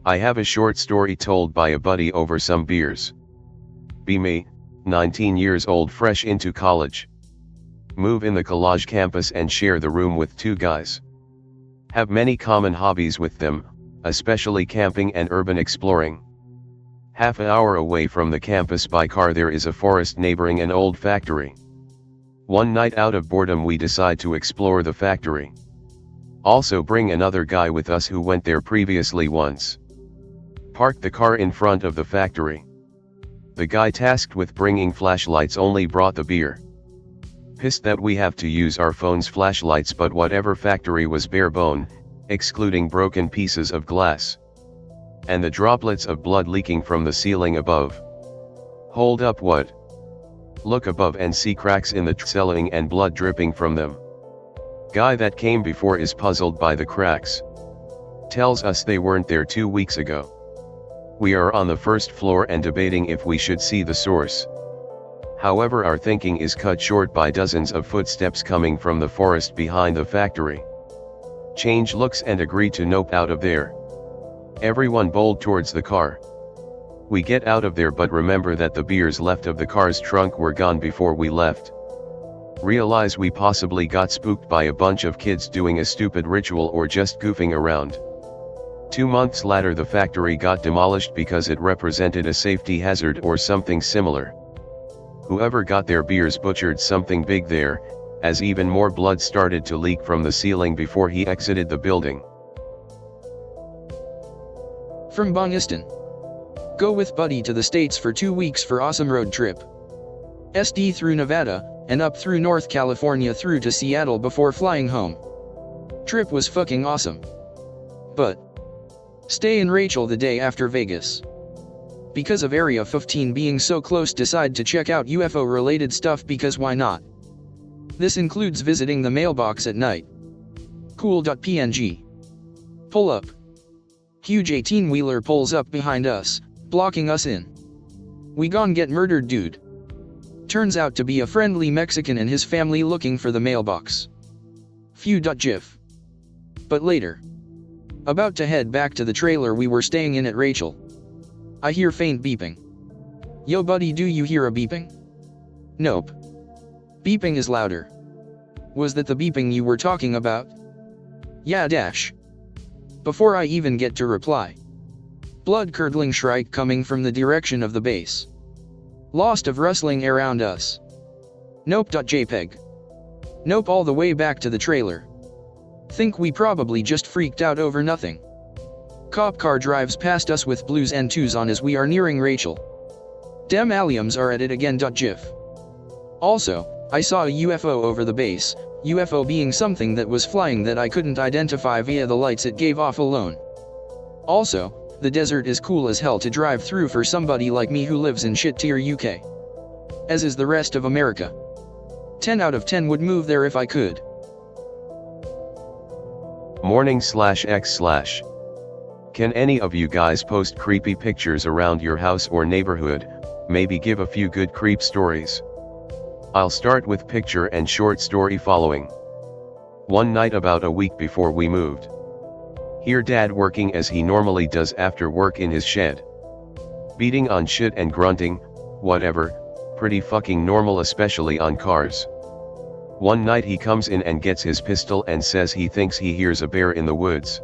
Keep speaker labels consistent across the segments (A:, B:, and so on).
A: I have a short story told by a buddy over some beers. Be me, 19 years old, fresh into college. Move in the college campus and share the room with two guys. Have many common hobbies with them, especially camping and urban exploring. Half an hour away from the campus by car there is a forest neighboring an old factory. One night out of boredom we decide to explore the factory. Also bring another guy with us who went there previously once. Park the car in front of the factory. The guy tasked with bringing flashlights only brought the beer. Pissed that we have to use our phone's flashlights, but whatever, factory was bare bone, excluding broken pieces of glass. And the droplets of blood leaking from the ceiling above. Hold up, what? Look above and see cracks in the ceiling and blood dripping from them. Guy that came before is puzzled by the cracks. Tells us they weren't there 2 weeks ago. We are on the first floor and debating if we should see the source. However, our thinking is cut short by dozens of footsteps coming from the forest behind the factory. Change looks and agree to nope out of there. Everyone bolt towards the car. We get out of there but remember that the beers left of the car's trunk were gone before we left. Realize we possibly got spooked by a bunch of kids doing a stupid ritual or just goofing around. 2 months later the factory got demolished because it represented a safety hazard or something similar. Whoever got their beers butchered something big there, as even more blood started to leak from the ceiling before he exited the building.
B: From Bongiston. Go with buddy to the States for 2 weeks for awesome road trip. SD through Nevada, and up through North California through to Seattle before flying home. Trip was fucking awesome. But stay in Rachel the day after Vegas. Because of Area 15 being so close, decide to check out UFO related stuff because why not? This includes visiting the mailbox at night. Cool.png. Pull up. Huge 18-wheeler pulls up behind us, blocking us in. We gon' get murdered, dude. Turns out to be a friendly Mexican and his family looking for the mailbox. Few.gif. But later. About to head back to the trailer we were staying in at Rachel. I hear faint beeping. Yo buddy, do you hear a beeping? Nope. Beeping is louder. Was that the beeping you were talking about? Yeah dash. Before I even get to reply. Blood-curdling shriek coming from the direction of the base. Lost of rustling around us. Nope.jpg. Nope all the way back to the trailer. Think we probably just freaked out over nothing. Cop car drives past us with blues and twos on as we are nearing Rachel. Dem aliens are at it again.gif. Also, I saw a UFO over the base, UFO being something that was flying that I couldn't identify via the lights it gave off alone. Also, the desert is cool as hell to drive through for somebody like me who lives in shit tier UK. As is the rest of America. 10 out of 10 would move there if I could.
A: Morning/x/. Can any of you guys post creepy pictures around your house or neighborhood, maybe give a few good creep stories? I'll start with picture and short story following. One night about a week before we moved. Hear dad working as he normally does after work in his shed. Beating on shit and grunting, whatever, pretty fucking normal especially on cars. One night he comes in and gets his pistol and says he thinks he hears a bear in the woods.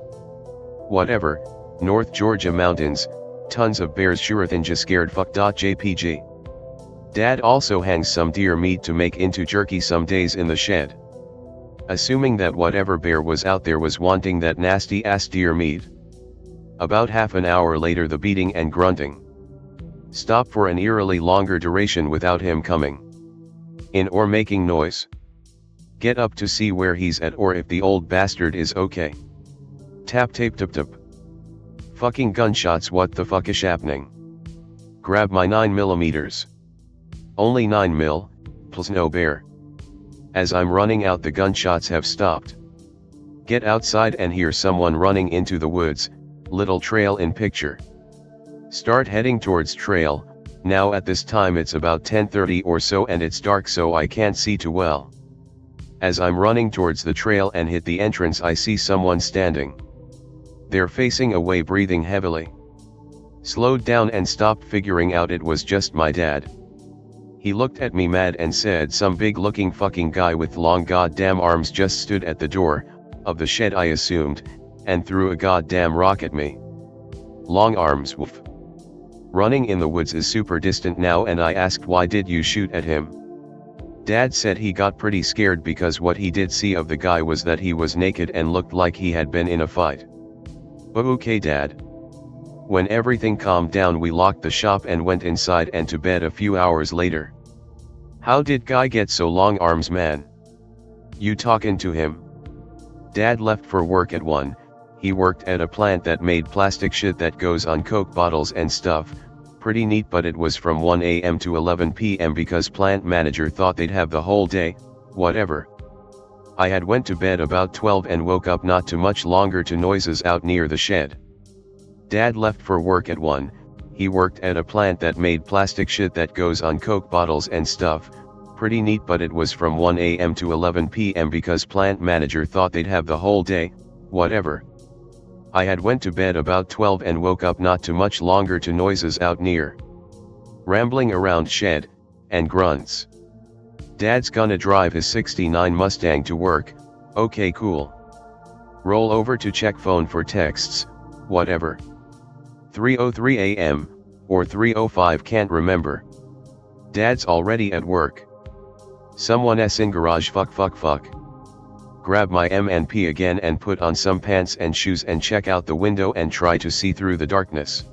A: Whatever, North Georgia mountains, tons of bears sure than just scared fuck.jpg. Dad also hangs some deer meat to make into jerky some days in the shed. Assuming that whatever bear was out there was wanting that nasty ass deer meat. About half an hour later the beating and grunting stop for an eerily longer duration without him coming in or making noise. Get up to see where he's at or if the old bastard is okay. Tap tape tap tap. Fucking gunshots, what the fuck is happening? Grab my 9mm. Only 9mm, plus no bear. As I'm running out the gunshots have stopped. Get outside and hear someone running into the woods, little trail in picture. Start heading towards trail, now at this time it's about 10:30 or so and it's dark so I can't see too well. As I'm running towards the trail and hit the entrance I see someone standing They're facing away, breathing heavily. Slowed down and stopped, figuring out it was just my dad. He looked at me mad and said some big looking fucking guy with long goddamn arms just stood at the door of the shed, I assumed, and threw a goddamn rock at me. Long arms, woof. Running in the woods is super distant now, and I asked why did you shoot at him? Dad said he got pretty scared because what he did see of the guy was that he was naked and looked like he had been in a fight. Okay Dad. When everything calmed down, we locked the shop and went inside and to bed a few hours later. How did guy get so long arms, man? You talking to him? Dad left for work at 1, he worked at a plant that made plastic shit that goes on Coke bottles and stuff, pretty neat, but it was from 1 AM to 11 PM because plant manager thought they'd have the whole day, whatever. I had went to bed about 12 and woke up not too much longer to noises out near the shed. Dad left for work at 1, he worked at a plant that made plastic shit that goes on Coke bottles and stuff, pretty neat, but it was from 1 AM to 11 PM because plant manager thought they'd have the whole day, whatever. I had went to bed about 12 and woke up not too much longer to noises out near. Rambling around shed, and grunts. Dad's gonna drive his '69 Mustang to work, okay cool. Roll over to check phone for texts, whatever. 3:03 AM, or 3:05, can't remember. Dad's already at work. Someone's in garage, fuck. Grab my M&P again and put on some pants and shoes and check out the window and try to see through the darkness.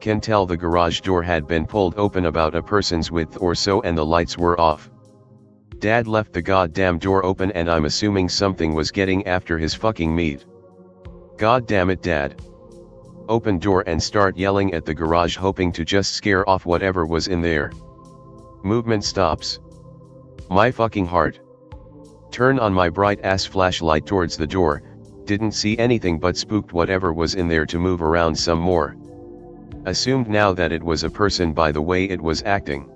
A: Can tell the garage door had been pulled open about a person's width or so and the lights were off. Dad left the goddamn door open and I'm assuming something was getting after his fucking meat. God damn it, Dad. Open door and start yelling at the garage, hoping to just scare off whatever was in there. Movement stops. My fucking heart. Turn on my bright ass flashlight towards the door, didn't see anything but spooked whatever was in there to move around some more. Assumed now that it was a person by the way it was acting.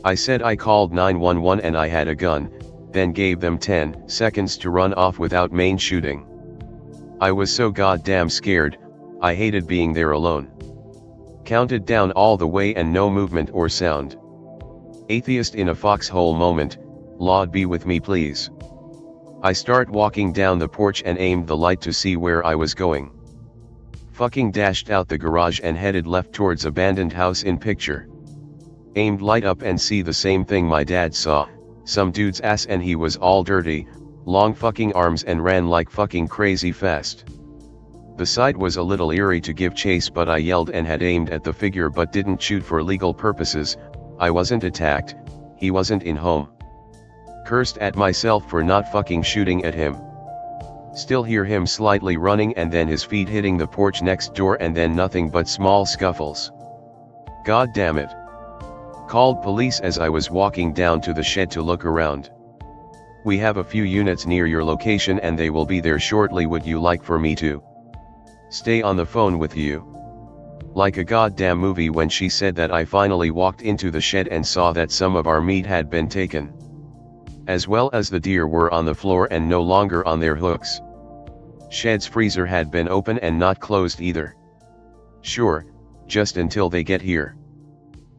A: I said I called 911 and I had a gun, then gave them 10 seconds to run off without main shooting. I was so goddamn scared, I hated being there alone. Counted down all the way and no movement or sound. Atheist in a foxhole moment, Lord be with me please. I start walking down the porch and aimed the light to see where I was going. Fucking dashed out the garage and headed left towards abandoned house in picture. Aimed light up and see the same thing my dad saw, some dude's ass, and he was all dirty, long fucking arms, and ran like fucking crazy fast. The sight was a little eerie to give chase, but I yelled and had aimed at the figure but didn't shoot for legal purposes. I wasn't attacked, he wasn't in home. Cursed at myself for not fucking shooting at him. Still hear him slightly running and then his feet hitting the porch next door and then nothing but small scuffles. God damn it. Called police as I was walking down to the shed to look around. We have a few units near your location and they will be there shortly. Would you like for me to stay on the phone with you? Like a goddamn movie. When she said that, I finally walked into the shed and saw that some of our meat had been taken. As well as the deer were on the floor and no longer on their hooks. Shed's freezer had been open and not closed either. Sure, just until they get here.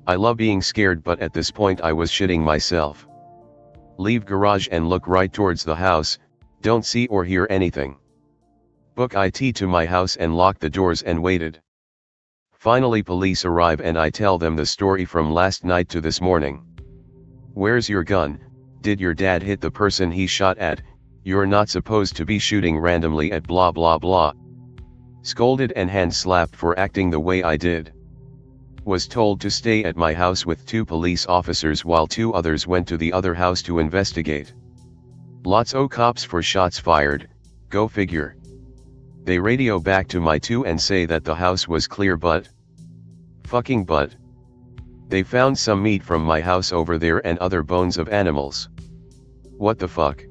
A: I love being scared, but at this point I was shitting myself. Leave garage and look right towards the house, don't see or hear anything. Book IT to my house and lock the doors and waited. Finally police arrive and I tell them the story from last night to this morning. Where's your gun? Did your dad hit the person he shot at? You're not supposed to be shooting randomly at blah blah blah. Scolded and hand slapped for acting the way I did. Was told to stay at my house with 2 police officers while 2 others went to the other house to investigate. Lots o' cops for shots fired, go figure. They radio back to my 2 and say that the house was clear, but they found some meat from my house over there and other bones of animals. What the fuck?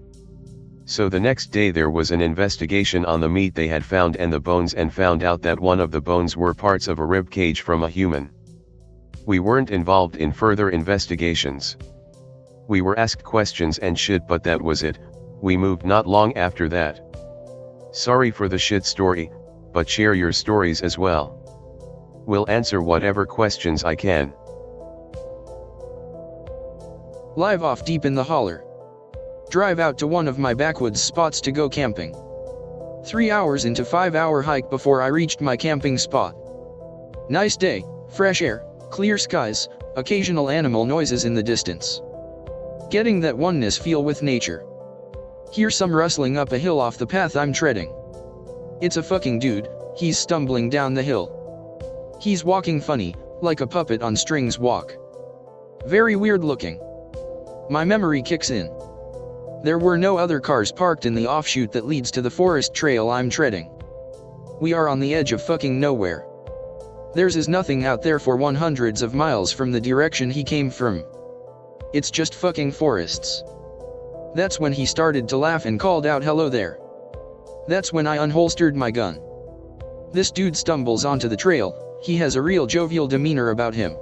A: So the next day there was an investigation on the meat they had found and the bones, and found out that one of the bones were parts of a rib cage from a human. We weren't involved in further investigations. We were asked questions and shit, but that was it. We moved not long after that. Sorry for the shit story, but share your stories as well. We'll answer whatever questions I can.
B: Live off deep in the holler. Drive out to one of my backwoods spots to go camping. 3 hours into 5-hour hike before I reached my camping spot. Nice day, fresh air, clear skies, occasional animal noises in the distance. Getting that oneness feel with nature. Hear some rustling up a hill off the path I'm treading. It's a fucking dude, he's stumbling down the hill. He's walking funny, like a puppet on strings walk. Very weird looking. My memory kicks in. There were no other cars parked in the offshoot that leads to the forest trail I'm treading. We are on the edge of fucking nowhere. There's nothing out there for hundreds of miles from the direction he came from. It's just fucking forests. That's when he started to laugh and called out hello there. That's when I unholstered my gun. This dude stumbles onto the trail, he has a real jovial demeanor about him.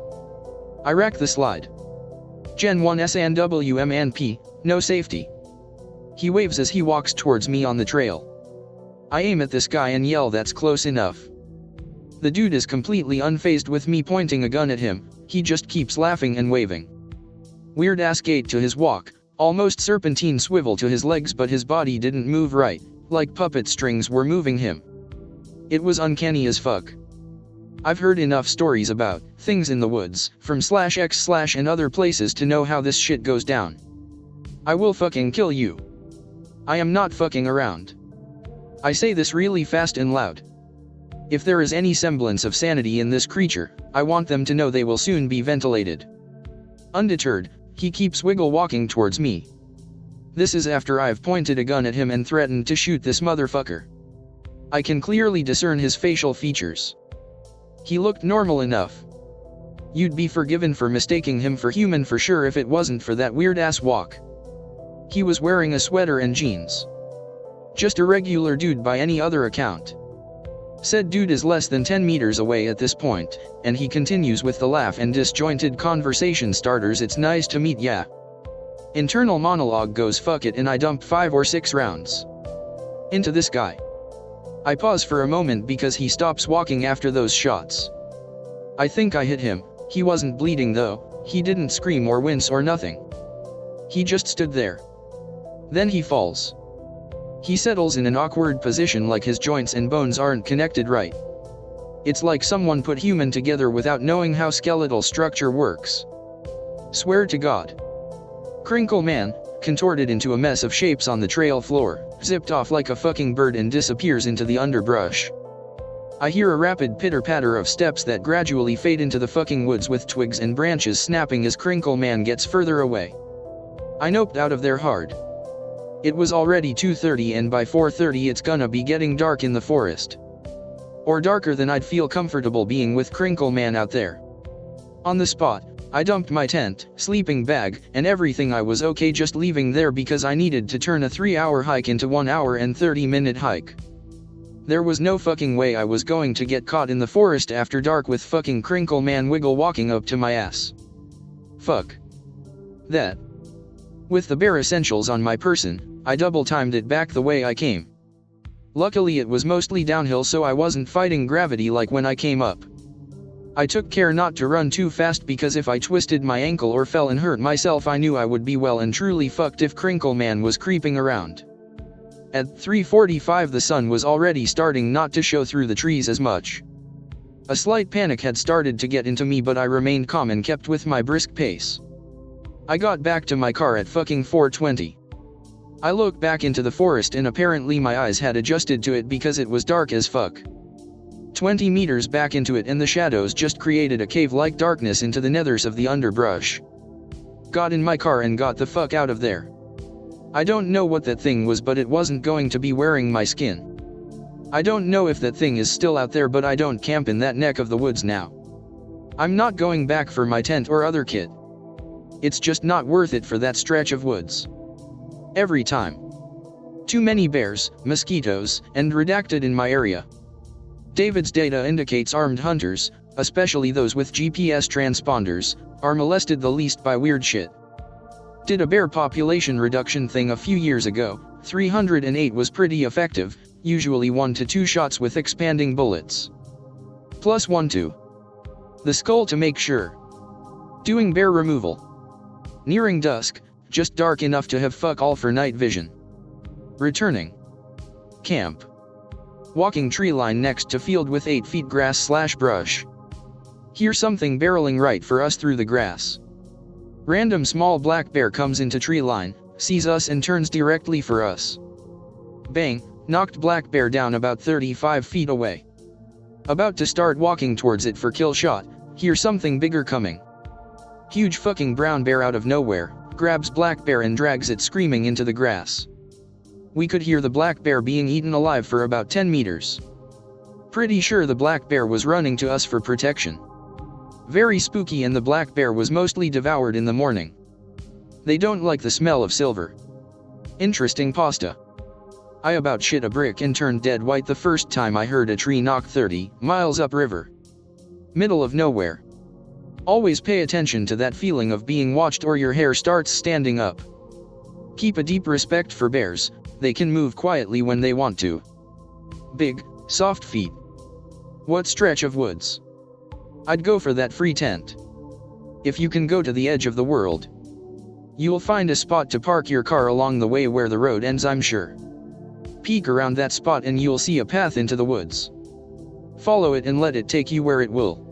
B: I rack the slide. Gen 1 SNWMNP, no safety. He waves as he walks towards me on the trail. I aim at this guy and yell, "That's close enough." The dude is completely unfazed with me pointing a gun at him, he just keeps laughing and waving. Weird ass gait to his walk, almost serpentine swivel to his legs, but his body didn't move right, like puppet strings were moving him. It was uncanny as fuck. I've heard enough stories about things in the woods, from /x/ and other places to know how this shit goes down. I will fucking kill you. I am not fucking around. I say this really fast and loud. If there is any semblance of sanity in this creature, I want them to know they will soon be ventilated. Undeterred, he keeps wiggle walking towards me. This is after I've pointed a gun at him and threatened to shoot this motherfucker. I can clearly discern his facial features. He looked normal enough. You'd be forgiven for mistaking him for human for sure if it wasn't for that weird ass walk. He was wearing a sweater and jeans. Just a regular dude by any other account. Said dude is less than 10 meters away at this point, and he continues with the laugh and disjointed conversation starters. "It's nice to meet ya." Internal monologue goes fuck it, and I dump 5 or 6 rounds into this guy. I pause for a moment because he stops walking after those shots. I think I hit him. He wasn't bleeding though, he didn't scream or wince or nothing. He just stood there. Then he falls. He settles in an awkward position like his joints and bones aren't connected right. It's like someone put human together without knowing how skeletal structure works. Swear to God. Crinkle man, contorted into a mess of shapes on the trail floor, zipped off like a fucking bird and disappears into the underbrush. I hear a rapid pitter-patter of steps that gradually fade into the fucking woods with twigs and branches snapping as Crinkle man gets further away. I noped out of there hard. It was already 2:30 and by 4:30 it's gonna be getting dark in the forest. Or darker than I'd feel comfortable being with Crinkle man out there. On the spot, I dumped my tent, sleeping bag, and everything. I was okay just leaving there because I needed to turn a 3-hour hike into 1 hour and 30-minute hike. There was no fucking way I was going to get caught in the forest after dark with fucking Crinkle man wiggle walking up to my ass. Fuck that. With the bare essentials on my person, I double-timed it back the way I came. Luckily it was mostly downhill, so I wasn't fighting gravity like when I came up. I took care not to run too fast because if I twisted my ankle or fell and hurt myself, I knew I would be well and truly fucked if Crinkle man was creeping around. At 3:45 the sun was already starting not to show through the trees as much. A slight panic had started to get into me, but I remained calm and kept with my brisk pace. I got back to my car at fucking 4:20. I looked back into the forest and apparently my eyes had adjusted to it because it was dark as fuck. 20 meters back into it and the shadows just created a cave-like darkness into the nethers of the underbrush. Got in my car and got the fuck out of there. I don't know what that thing was, but it wasn't going to be wearing my skin. I don't know if that thing is still out there, but I don't camp in that neck of the woods now. I'm not going back for my tent or other kit. It's just not worth it for that stretch of woods. Every time. Too many bears, mosquitoes, and redacted in my area. David's data indicates armed hunters, especially those with GPS transponders, are molested the least by weird shit. Did a bear population reduction thing a few years ago, 308 was pretty effective, usually 1 to 2 shots with expanding bullets. Plus 1 to the skull to make sure. Doing bear removal. Nearing dusk, just dark enough to have fuck all for night vision. Returning. Camp. Walking tree line next to field with 8 feet grass/brush. Hear something barreling right for us through the grass. Random small black bear comes into tree line, sees us and turns directly for us. Bang, knocked black bear down about 35 feet away. About to start walking towards it for kill shot, hear something bigger coming. Huge fucking brown bear out of nowhere, grabs black bear and drags it screaming into the grass. We could hear the black bear being eaten alive for about 10 meters. Pretty sure the black bear was running to us for protection. Very spooky, and the black bear was mostly devoured in the morning. They don't like the smell of silver. Interesting pasta. I about shit a brick and turned dead white the first time I heard a tree knock 30 miles upriver. Middle of nowhere. Always pay attention to that feeling of being watched or your hair starts standing up. Keep a deep respect for bears, they can move quietly when they want to. Big, soft feet. What stretch of woods? I'd go for that free tent. If you can go to the edge of the world, you'll find a spot to park your car along the way where the road ends, I'm sure. Peek around that spot and you'll see a path into the woods. Follow it and let it take you where it will.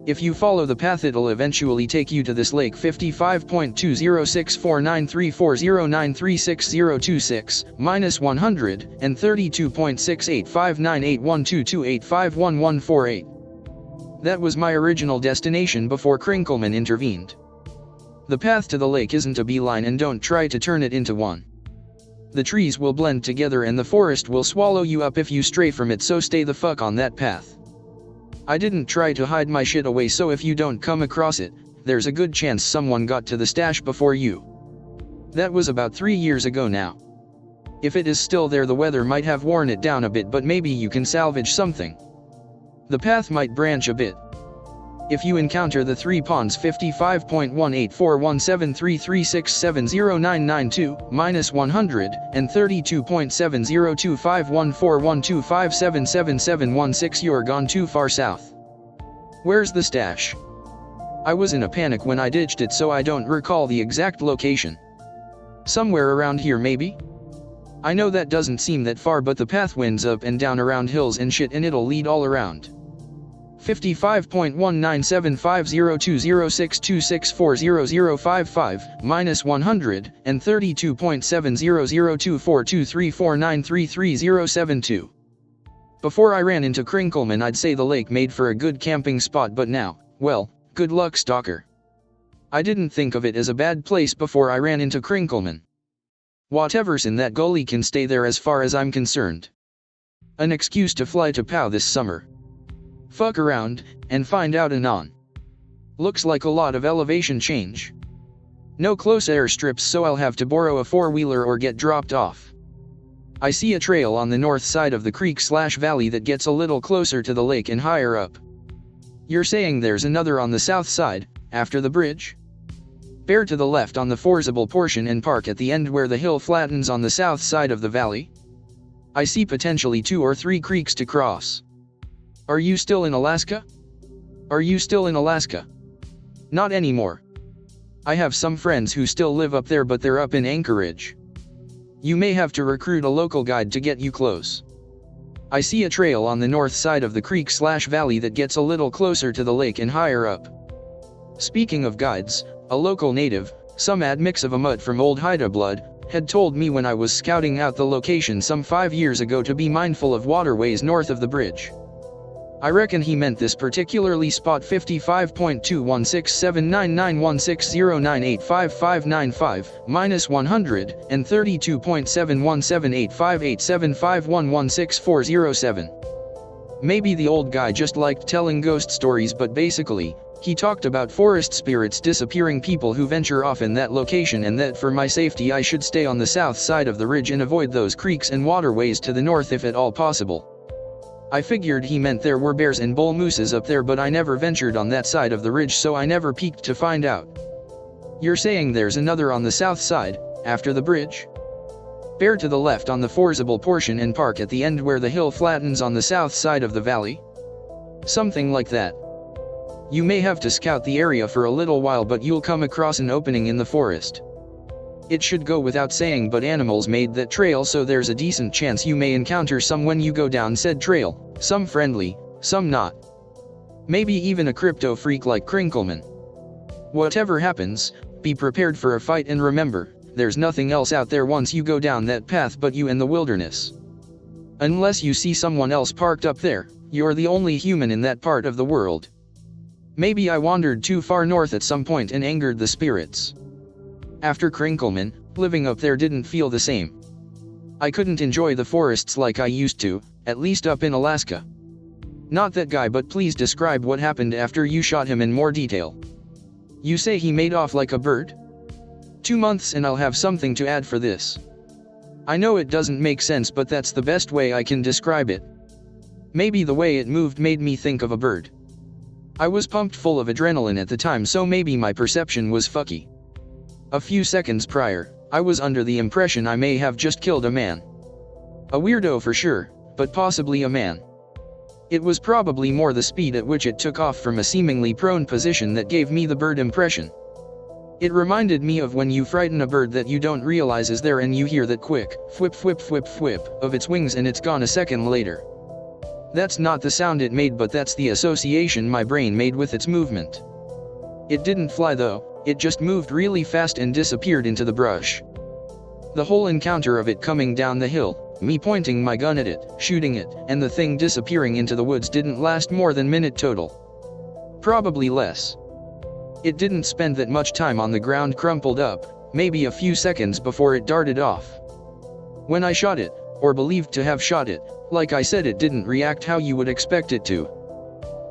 B: If you follow the path, it'll eventually take you to this lake. 55.206493409360026 -132.68598122851148. That was my original destination before Crinkleman intervened. The path to the lake isn't a beeline, and don't try to turn it into one. The trees will blend together and the forest will swallow you up if you stray from it, so stay the fuck on that path. I didn't try to hide my shit away, so if you don't come across it, there's a good chance someone got to the stash before you. That was about 3 years ago now. If it is still there, the weather might have worn it down a bit, but maybe you can salvage something. The path might branch a bit. If you encounter the 3 ponds 55.1841733670992 -132.70251412577776, you're gone too far south. Where's the stash? I was in a panic when I ditched it, so I don't recall the exact location. Somewhere around here maybe? I know that doesn't seem that far, but the path winds up and down around hills and shit, and it'll lead all around. 55.197502062640055 -132.700242342349333072. Before I ran into Crinkleman, I'd say the lake made for a good camping spot, but now, well, good luck, stalker. I didn't think of it as a bad place before I ran into Crinkleman. Whatever's in that gully can stay there as far as I'm concerned. An excuse to fly to POW this summer. Fuck around, and find out Anon. Looks like a lot of elevation change. No close airstrips, so I'll have to borrow a 4-wheeler or get dropped off. I see a trail on the north side of the creek/valley that gets a little closer to the lake and higher up. You're saying there's another on the south side, after the bridge? Bear to the left on the foreseeable portion and park at the end where the hill flattens on the south side of the valley? I see potentially 2 or 3 creeks to cross. Are you still in Alaska? Are you still in Alaska? Not anymore. I have some friends who still live up there, but they're up in Anchorage. You may have to recruit a local guide to get you close. I see a trail on the north side of the creek/valley that gets a little closer to the lake and higher up. Speaking of guides, a local native, some mix of a mutt from old Haida blood, had told me when I was scouting out the location some 5 years ago to be mindful of waterways north of the bridge. I reckon he meant this particularly spot 55.216799160985595 -132.71785875116407. Maybe the old guy just liked telling ghost stories, but basically, he talked about forest spirits disappearing people who venture off in that location, and that for my safety I should stay on the south side of the ridge and avoid those creeks and waterways to the north if at all possible. I figured he meant there were bears and bull mooses up there, but I never ventured on that side of the ridge, so I never peeked to find out. You're saying there's another on the south side, after the bridge? Bear to the left on the forcible portion and park at the end where the hill flattens on the south side of the valley? Something like that. You may have to scout the area for a little while, but you'll come across an opening in the forest. It should go without saying, but animals made that trail, so there's a decent chance you may encounter some when you go down said trail, some friendly, some not. Maybe even a crypto freak like Crinkleman. Whatever happens, be prepared for a fight, and remember, there's nothing else out there once you go down that path but you and the wilderness. Unless you see someone else parked up there, you're the only human in that part of the world. Maybe I wandered too far north at some point and angered the spirits. After Crinkleman, living up there didn't feel the same. I couldn't enjoy the forests like I used to, at least up in Alaska. Not that guy, but please describe what happened after you shot him in more detail. You say he made off like a bird? 2 months and I'll have something to add for this. I know it doesn't make sense, but that's the best way I can describe it. Maybe the way it moved made me think of a bird. I was pumped full of adrenaline at the time, so maybe my perception was fucky. A few seconds prior, I was under the impression I may have just killed a man. A weirdo for sure, but possibly a man. It was probably more the speed at which it took off from a seemingly prone position that gave me the bird impression. It reminded me of when you frighten a bird that you don't realize is there and you hear that quick, whip whip whip whip, of its wings and it's gone a second later. That's not the sound it made, but that's the association my brain made with its movement. It didn't fly though, it just moved really fast and disappeared into the brush. The whole encounter of it coming down the hill, me pointing my gun at it, shooting it, and the thing disappearing into the woods didn't last more than a minute total. Probably less. It didn't spend that much time on the ground crumpled up, maybe a few seconds before it darted off. When I shot it, or believed to have shot it, like I said, it didn't react how you would expect it to.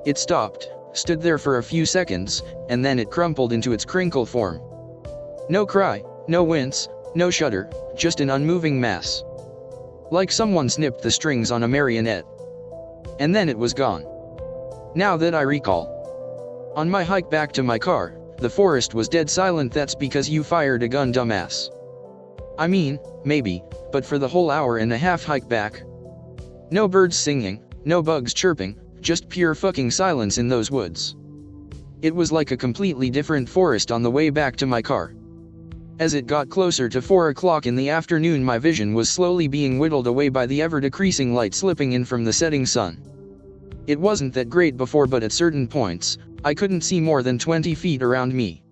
B: It stopped, stood there for a few seconds, and then it crumpled into its crinkle form. No cry, no wince, no shudder, just an unmoving mass. Like someone snipped the strings on a marionette. And then it was gone. Now that I recall. On my hike back to my car, the forest was dead silent. That's because you fired a gun, dumbass. I mean, maybe, but for the whole hour and a half hike back. No birds singing, no bugs chirping, just pure fucking silence in those woods. It was like a completely different forest on the way back to my car. As it got closer to 4 o'clock in the afternoon, my vision was slowly being whittled away by the ever-decreasing light slipping in from the setting sun. It wasn't that great before, but at certain points, I couldn't see more than 20 feet around me.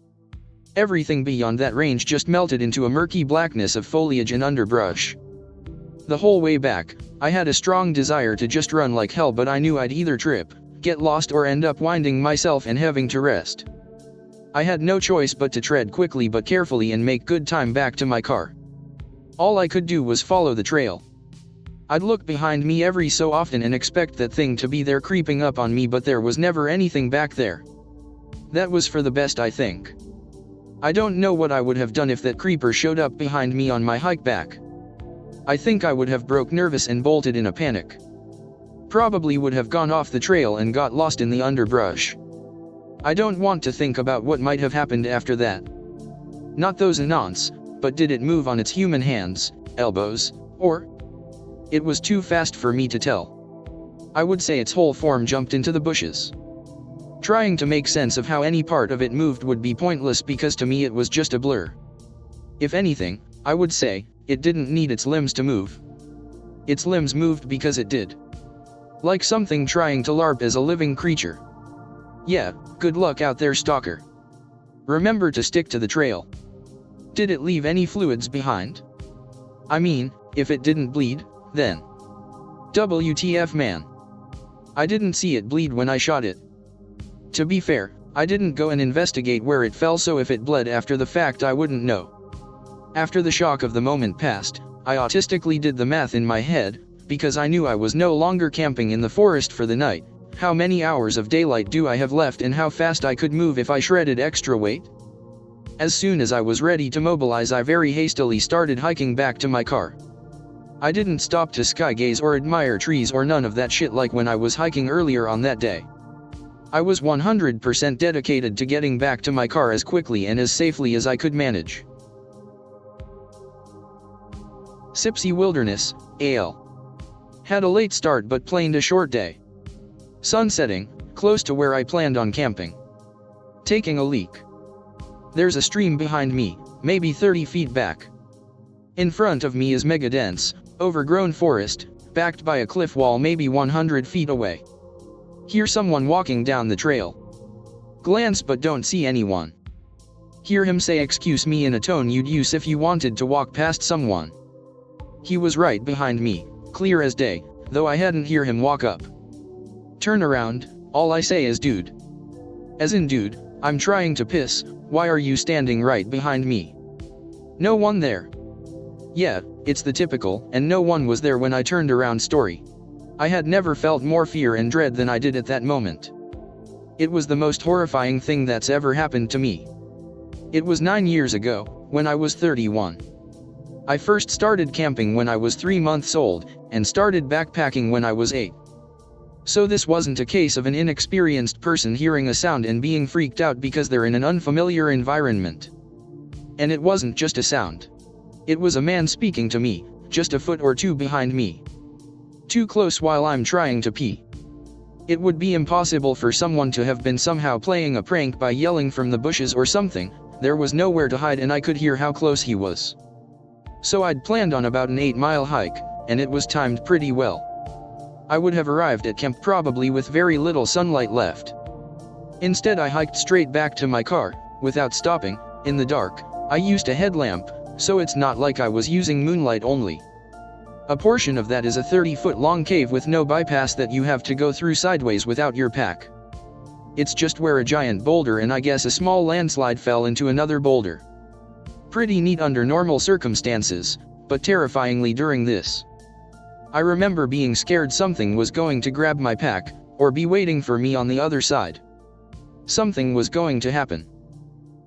B: Everything beyond that range just melted into a murky blackness of foliage and underbrush. The whole way back, I had a strong desire to just run like hell, but I knew I'd either trip, get lost, or end up winding myself and having to rest. I had no choice but to tread quickly but carefully and make good time back to my car. All I could do was follow the trail. I'd look behind me every so often and expect that thing to be there creeping up on me, but there was never anything back there. That was for the best, I think. I don't know what I would have done if that creeper showed up behind me on my hike back. I think I would have broke nervous and bolted in a panic. Probably would have gone off the trail and got lost in the underbrush. I don't want to think about what might have happened after that. Not those anons, but did it move on its human hands, elbows, or? It was too fast for me to tell. I would say its whole form jumped into the bushes. Trying to make sense of how any part of it moved would be pointless, because to me it was just a blur. If anything, I would say, it didn't need its limbs to move. Its limbs moved because it did. Like something trying to LARP as a living creature. Yeah, good luck out there, stalker. Remember to stick to the trail. Did it leave any fluids behind? I mean, if it didn't bleed, then WTF, man. I didn't see it bleed when I shot it. To be fair, I didn't go and investigate where it fell, so if it bled after the fact I wouldn't know. After the shock of the moment passed, I autistically did the math in my head, because I knew I was no longer camping in the forest for the night. How many hours of daylight do I have left, and how fast I could move if I shredded extra weight? As soon as I was ready to mobilize, I very hastily started hiking back to my car. I didn't stop to sky gaze or admire trees or none of that shit like when I was hiking earlier on that day. I was 100% dedicated to getting back to my car as quickly and as safely as I could manage. Sipsy Wilderness, AL. Had a late start but planed a short day. Sun setting, close to where I planned on camping. Taking a leak. There's a stream behind me, maybe 30 feet back. In front of me is mega dense, overgrown forest, backed by a cliff wall maybe 100 feet away. Hear someone walking down the trail. Glance but don't see anyone. Hear him say "excuse me" in a tone you'd use if you wanted to walk past someone. He was right behind me, clear as day, though I hadn't hear him walk up. Turn around, all I say is "dude." As in dude, I'm trying to piss, why are you standing right behind me? No one there. Yeah, it's the typical, and no one was there when I turned around story. I had never felt more fear and dread than I did at that moment. It was the most horrifying thing that's ever happened to me. It was 9 years ago, when I was 31. I first started camping when I was 3 months old, and started backpacking when I was 8. So this wasn't a case of an inexperienced person hearing a sound and being freaked out because they're in an unfamiliar environment. And it wasn't just a sound. It was a man speaking to me, just a foot or two behind me. Too close while I'm trying to pee. It would be impossible for someone to have been somehow playing a prank by yelling from the bushes or something. There was nowhere to hide and I could hear how close he was. So I'd planned on about an 8-mile hike, and it was timed pretty well. I would have arrived at camp probably with very little sunlight left. Instead I hiked straight back to my car, without stopping. In the dark, I used a headlamp, so it's not like I was using moonlight only. A portion of that is a 30-foot long cave with no bypass that you have to go through sideways without your pack. It's just where a giant boulder and I guess a small landslide fell into another boulder. Pretty neat under normal circumstances, but terrifyingly during this. I remember being scared something was going to grab my pack, or be waiting for me on the other side. Something was going to happen.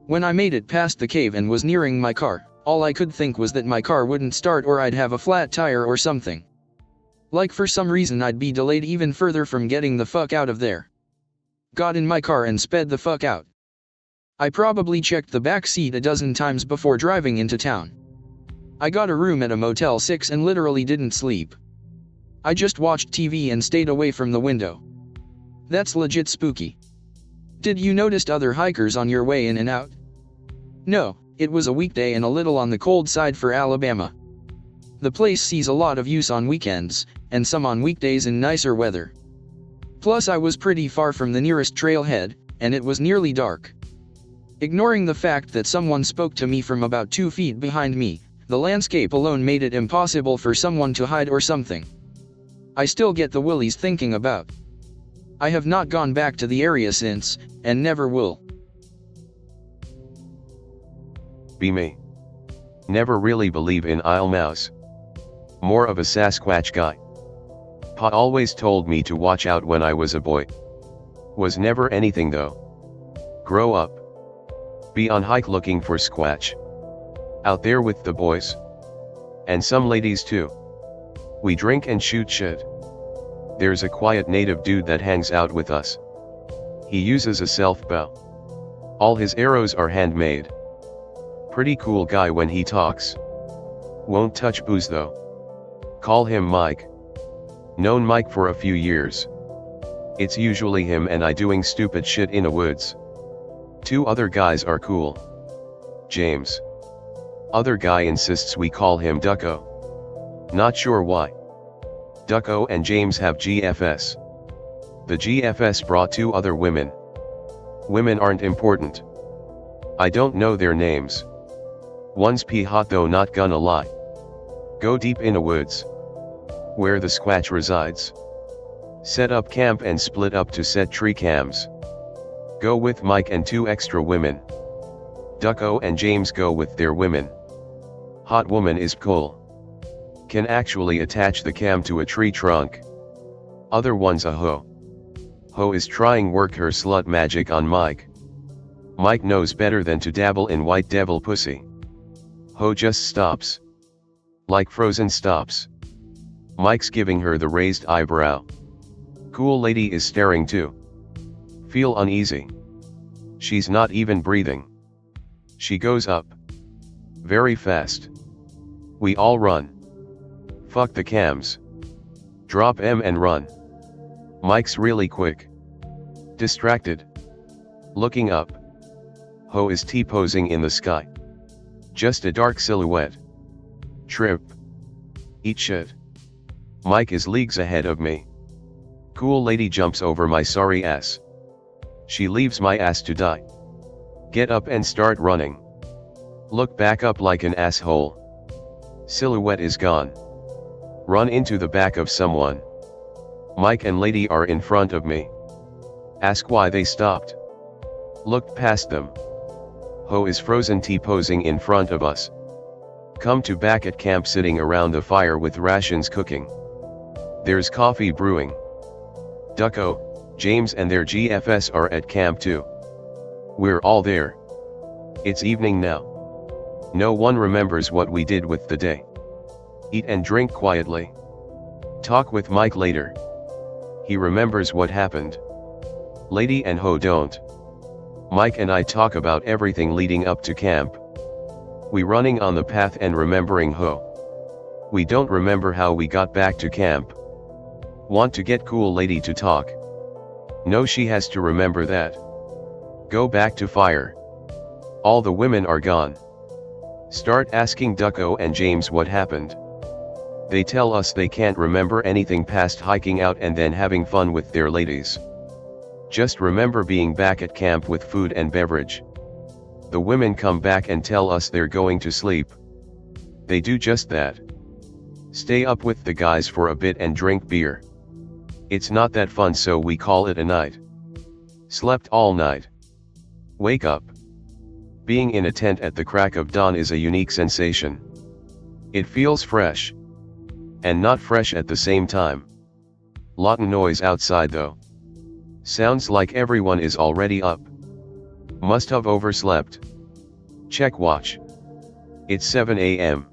B: When I made it past the cave and was nearing my car, all I could think was that my car wouldn't start or I'd have a flat tire or something. Like for some reason I'd be delayed even further from getting the fuck out of there. Got in my car and sped the fuck out. I probably checked the back seat a dozen times before driving into town. I got a room at a Motel 6 and literally didn't sleep. I just watched TV and stayed away from the window. That's legit spooky. Did you notice other hikers on your way in and out? No, it was a weekday and a little on the cold side for Alabama. The place sees a lot of use on weekends, and some on weekdays in nicer weather. Plus I was pretty far from the nearest trailhead, and it was nearly dark. Ignoring the fact that someone spoke to me from about 2 feet behind me, the landscape alone made it impossible for someone to hide or something. I still get the willies thinking about. I have not gone back to the area since, and never will.
A: Be me. Never really believe in AyyLmaos. More of a Sasquatch guy. Pa always told me to watch out when I was a boy. Was never anything though. Grow up. Be on hike looking for squatch. Out there with the boys. And some ladies too. We drink and shoot shit. There's a quiet native dude that hangs out with us. He uses a self-bow. All his arrows are handmade. Pretty cool guy when he talks. Won't touch booze though. Call him Mike. Known Mike for a few years. It's usually him and I doing stupid shit in the woods. 2 other guys are cool. James. Other guy insists we call him Ducko. Not sure why. Ducko and James have GFS. The GFS brought 2 other women. Women aren't important. I don't know their names. One's pee hot though, not gonna lie. Go deep in the woods. Where the squatch resides. Set up camp and split up to set tree cams. Go with Mike and 2 extra women. Ducko and James go with their women. Hot woman is cool. Can actually attach the cam to a tree trunk. Other one's a hoe. Hoe is trying work her slut magic on Mike. Mike knows better than to dabble in white devil pussy. Hoe just stops. Like Frozen stops. Mike's giving her the raised eyebrow. Cool lady is staring too. Feel uneasy. She's not even breathing. She goes up. Very fast. We all run. Fuck the cams. Drop M and run. Mike's really quick. Distracted. Looking up. Ho is T-posing in the sky. Just a dark silhouette. Trip. Eat shit. Mike is leagues ahead of me. Cool lady jumps over my sorry ass. She leaves my ass to die. Get up and start running. Look back up like an asshole. Silhouette is gone. Run into the back of someone. Mike and lady are in front of me. Ask why they stopped. Looked past them. Ho is frozen T-posing in front of us. Come to back at camp sitting around the fire with rations cooking. There's coffee brewing. Ducko, James and their GFS are at camp too. We're all there. It's evening now. No one remembers what we did with the day. Eat and drink quietly. Talk with Mike later. He remembers what happened. Lady and Ho don't. Mike and I talk about everything leading up to camp. We running on the path and remembering Ho. We don't remember how we got back to camp. Want to get cool lady to talk. No, she has to remember that. Go back to fire. All the women are gone. Start asking Ducko and James what happened. They tell us they can't remember anything past hiking out and then having fun with their ladies. Just remember being back at camp with food and beverage. The women come back and tell us they're going to sleep. They do just that. Stay up with the guys for a bit and drink beer. It's not that fun, so we call it a night. Slept all night. Wake up. Being in a tent at the crack of dawn is a unique sensation. It feels fresh. And not fresh at the same time. Lotta noise outside though. Sounds like everyone is already up. Must have overslept. Check watch. It's 7 a.m.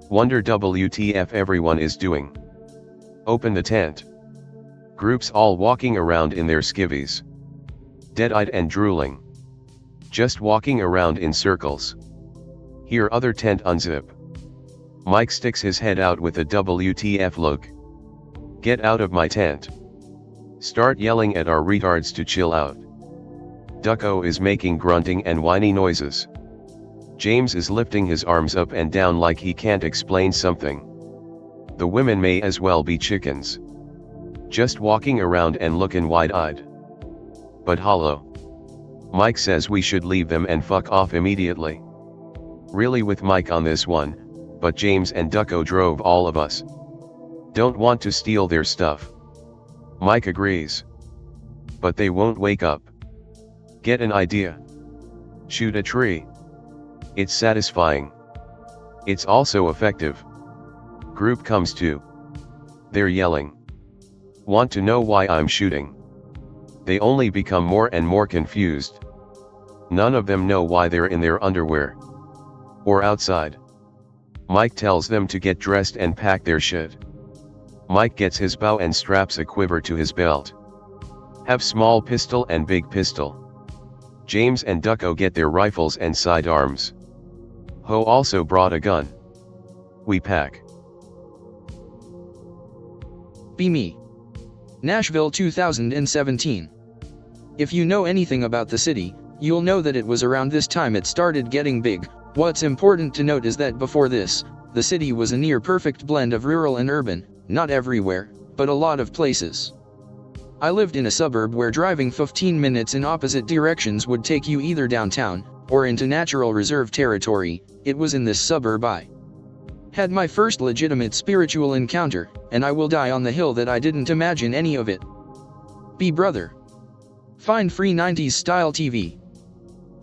A: Wonder WTF everyone is doing. Open the tent. Groups all walking around in their skivvies. Dead-eyed and drooling. Just walking around in circles. Hear other tent unzip. Mike sticks his head out with a WTF look. Get out of my tent. Start yelling at our retards to chill out. Ducko is making grunting and whiny noises. James is lifting his arms up and down like he can't explain something. The women may as well be chickens. Just walking around and looking wide-eyed. But hollow. Mike says we should leave them and fuck off immediately. Really with Mike on this one, but James and Ducko drove all of us. Don't want to steal their stuff. Mike agrees. But they won't wake up. Get an idea. Shoot a tree. It's satisfying. It's also effective. Group comes too. They're yelling. Want to know why I'm shooting? They only become more and more confused. None of them know why they're in their underwear. Or outside. Mike tells them to get dressed and pack their shit. Mike gets his bow and straps a quiver to his belt. Have small pistol and big pistol. James and Ducko get their rifles and sidearms. Ho also brought a gun. We pack.
B: Be me. Nashville 2017. If you know anything about the city, you'll know that it was around this time it started getting big. What's important to note is that before this, the city was a near perfect blend of rural and urban, not everywhere, but a lot of places. I lived in a suburb where driving 15 minutes in opposite directions would take you either downtown, or into natural reserve territory. It was in this suburb I had my first legitimate spiritual encounter, and I will die on the hill that I didn't imagine any of it. Be brother. Find free 90s style TV.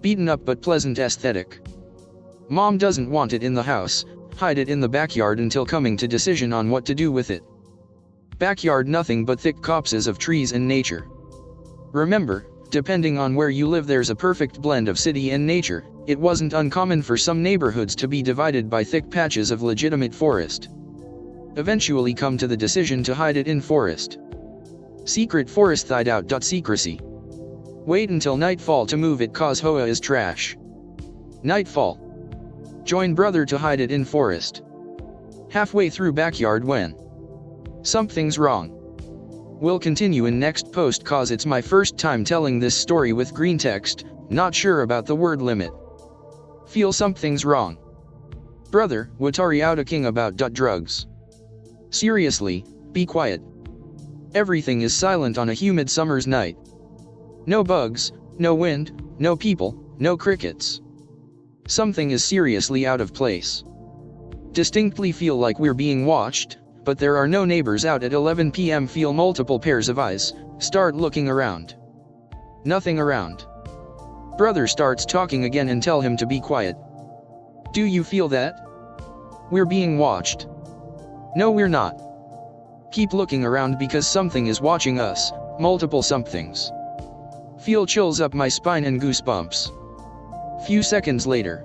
B: Beaten up but pleasant aesthetic. Mom doesn't want it in the house, hide it in the backyard until coming to decision on what to do with it. Backyard nothing but thick copses of trees and nature. Remember, depending on where you live there's a perfect blend of city and nature. It wasn't uncommon for some neighborhoods to be divided by thick patches of legitimate forest. Eventually come to the decision to hide it in forest. Secret forest hideout. Secrecy. Wait until nightfall to move it cause Hoa is trash. Nightfall. Join brother to hide it in forest. halfway through backyard when something's wrong. We'll continue in next post cause it's my first time telling this story with green text, not sure about the word limit. Feel something's wrong. Brother, what are you king about drugs? Seriously, be quiet. Everything is silent on a humid summer's night. No bugs, no wind, no people, no crickets. Something is seriously out of place. Distinctly feel like we're being watched, but there are no neighbors out at 11 p.m. Feel multiple pairs of eyes, start looking around. Nothing around. Brother starts talking again and tell him to be quiet. Do you feel that? We're being watched. No, we're not. Keep looking around because something is watching us, multiple somethings. Feel chills up my spine and goosebumps. Few seconds later.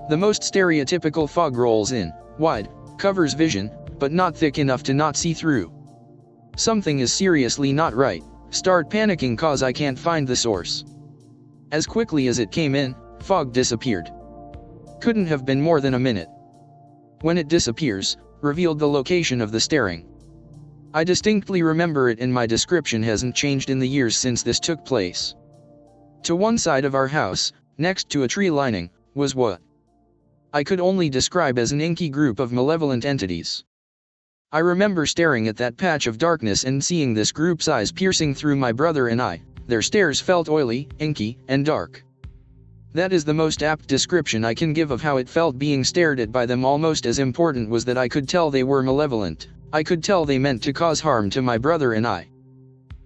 B: The most stereotypical fog rolls in, wide, covers vision, but not thick enough to not see through. Something is seriously not right, start panicking cause I can't find the source. As quickly as it came in, fog disappeared. Couldn't have been more than a minute. When it disappears, revealed the location of the staring. I distinctly remember it and my description hasn't changed in the years since this took place. To one side of our house, next to a tree lining, was what I could only describe as an inky group of malevolent entities. I remember staring at that patch of darkness and seeing this group's eyes piercing through my brother and I. Their stares felt oily, inky, and dark. That is the most apt description I can give of how it felt being stared at by them. Almost as important was that I could tell they were malevolent. I could tell they meant to cause harm to my brother and I.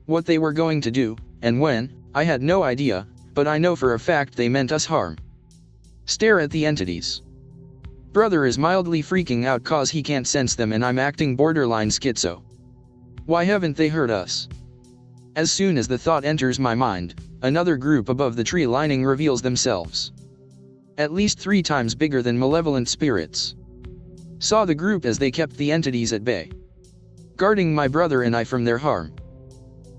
B: What they were going to do, and when, I had no idea, but I know for a fact they meant us harm. Stare at the entities. Brother is mildly freaking out cause he can't sense them and I'm acting borderline schizo. Why haven't they heard us? As soon as the thought enters my mind, another group above the tree lining reveals themselves. At least 3 times bigger than malevolent spirits. Saw the group as they kept the entities at bay. Guarding my brother and I from their harm.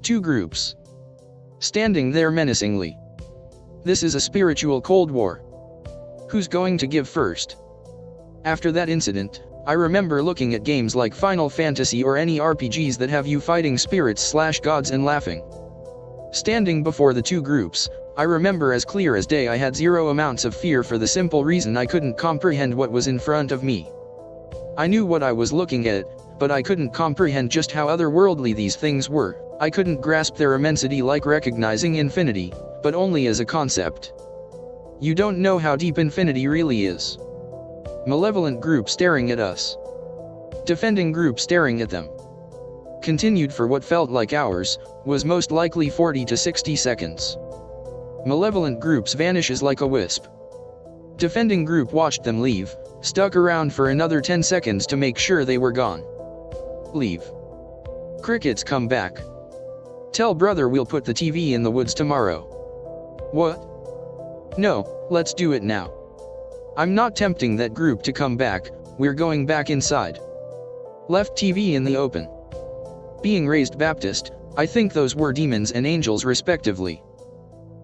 B: 2 groups. Standing there menacingly. This is a spiritual Cold War. Who's going to give first? After that incident, I remember looking at games like Final Fantasy or any RPGs that have you fighting spirits/gods and laughing. Standing before the 2 groups, I remember as clear as day I had 0 amounts of fear for the simple reason I couldn't comprehend what was in front of me. I knew what I was looking at, but I couldn't comprehend just how otherworldly these things were. I couldn't grasp their immensity like recognizing infinity, but only as a concept. You don't know how deep infinity really is. Malevolent group staring at us. Defending group staring at them. Continued for what felt like hours, was most likely 40 to 60 seconds. Malevolent groups vanishes like a wisp. Defending group watched them leave, stuck around for another 10 seconds to make sure they were gone. Leave. Crickets come back. Tell brother we'll put the TV in the woods tomorrow. What? No, let's do it now. I'm not tempting that group to come back, we're going back inside. Left TV in the open. Being raised Baptist, I think those were demons and angels respectively.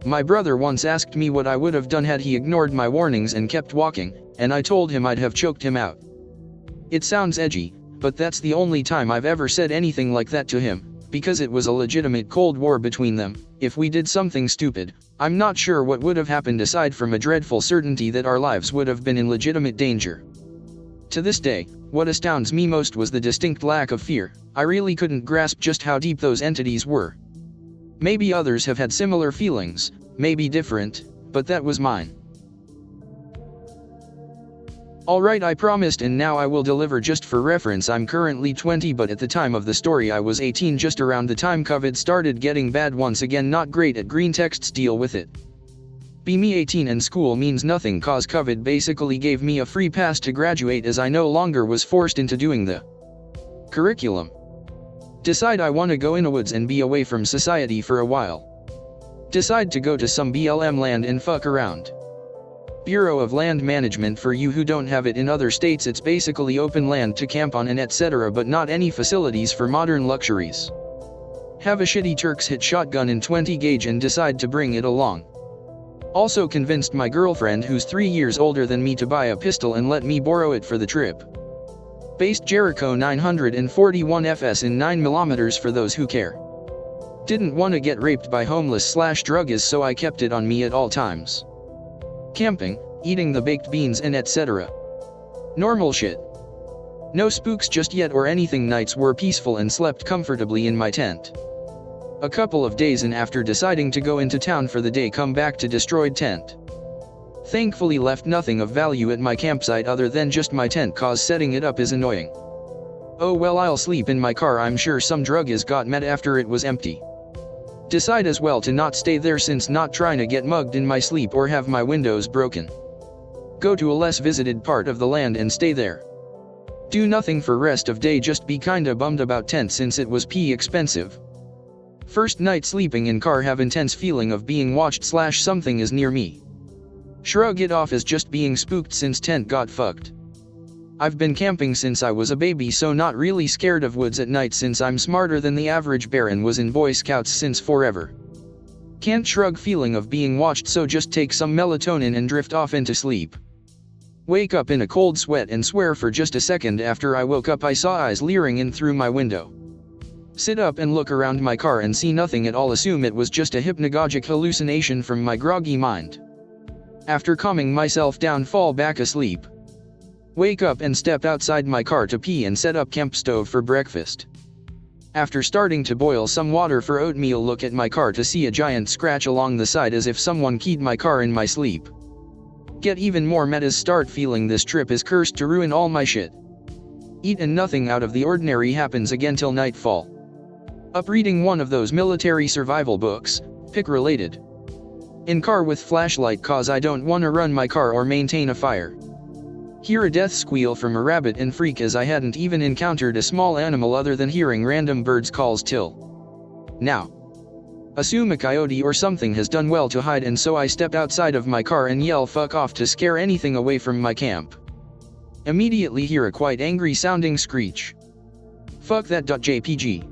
B: My brother once asked me what I would have done had he ignored my warnings and kept walking, and I told him I'd have choked him out. It sounds edgy, but that's the only time I've ever said anything like that to him, because it was a legitimate Cold War between them. If we did something stupid, I'm not sure what would have happened aside from a dreadful certainty that our lives would have been in legitimate danger. To this day, what astounds me most was the distinct lack of fear. I really couldn't grasp just how deep those entities were. Maybe others have had similar feelings, maybe different, but that was mine. Alright, I promised, and now I will deliver. Just for reference, I'm currently 20, but at the time of the story I was 18, just around the time COVID started getting bad once again. Not great at green texts, deal with it. Be me 18 and school means nothing cause COVID basically gave me a free pass to graduate as I no longer was forced into doing the curriculum. Decide I want to go Innawoods and be away from society for a while. Decide to go to some BLM land and fuck around. Bureau of Land Management, for you who don't have it in other states, it's basically open land to camp on and etc., but not any facilities for modern luxuries. Have a shitty Turks hit shotgun in 20 gauge and decide to bring it along. Also convinced my girlfriend, who's 3 years older than me, to buy a pistol and let me borrow it for the trip. Based Jericho 941 FS in 9mm for those who care. Didn't want to get raped by homeless/druggies, so I kept it on me at all times. Camping, eating the baked beans and etc. Normal shit. No spooks just yet or anything. Nights were peaceful and slept comfortably in my tent. A couple of days in after deciding to go into town for the day, come back to destroyed tent. Thankfully left nothing of value at my campsite other than just my tent, cause setting it up is annoying. Oh well, I'll sleep in my car. I'm sure some druggies got mad after it was empty. Decide as well to not stay there since not trying to get mugged in my sleep or have my windows broken. Go to a less visited part of the land and stay there. Do nothing for rest of day, just be kinda bummed about tent since it was expensive. First night sleeping in car, have intense feeling of being watched/something is near me. Shrug it off as just being spooked since tent got fucked. I've been camping since I was a baby, so not really scared of woods at night since I'm smarter than the average bear and was in Boy Scouts since forever. Can't shrug feeling of being watched, so just take some melatonin and drift off into sleep. Wake up in a cold sweat and swear for just a second after I woke up I saw eyes leering in through my window. Sit up and look around my car and see nothing at all, assume it was just a hypnagogic hallucination from my groggy mind. After calming myself down, fall back asleep. Wake up and step outside my car to pee and set up camp stove for breakfast. After starting to boil some water for oatmeal, look at my car to see a giant scratch along the side as if someone keyed my car in my sleep. Get even more mad as start feeling this trip is cursed to ruin all my shit. Eat and nothing out of the ordinary happens again till nightfall. Up reading one of those military survival books, pick related. In car with flashlight cause I don't wanna run my car or maintain a fire. Hear a death squeal from a rabbit and freak as I hadn't even encountered a small animal other than hearing random birds calls till now. Assume a coyote or something has done well to hide, and so I step outside of my car and yell fuck off to scare anything away from my camp. Immediately hear a quite angry sounding screech. Fuck that. JPG.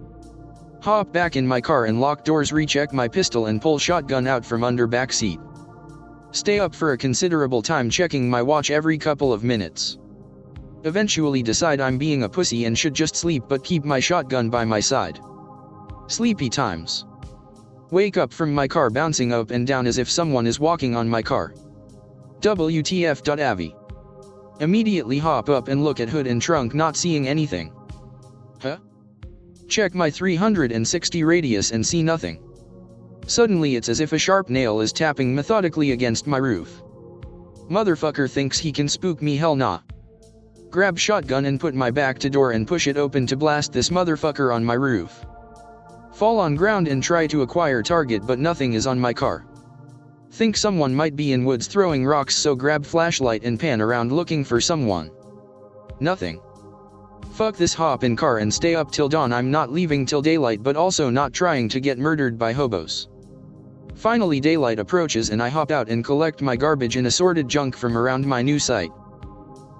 B: Hop back in my car and lock doors, recheck my pistol and pull shotgun out from under back seat. Stay up for a considerable time checking my watch every couple of minutes. Eventually decide I'm being a pussy and should just sleep, but keep my shotgun by my side. Sleepy times. Wake up from my car bouncing up and down as if someone is walking on my car. WTF.avi. Immediately hop up and look at hood and trunk, not seeing anything. Huh? Check my 360 radius and see nothing. Suddenly it's as if a sharp nail is tapping methodically against my roof. Motherfucker thinks he can spook me, hell nah. Grab shotgun and put my back to door and push it open to blast this motherfucker on my roof. Fall on ground and try to acquire target, but nothing is on my car. Think someone might be in woods throwing rocks, so grab flashlight and pan around looking for someone. Nothing. Fuck this, hop in car and stay up till dawn. I'm not leaving till daylight, but also not trying to get murdered by hobos. Finally daylight approaches and I hop out and collect my garbage and assorted junk from around my new site.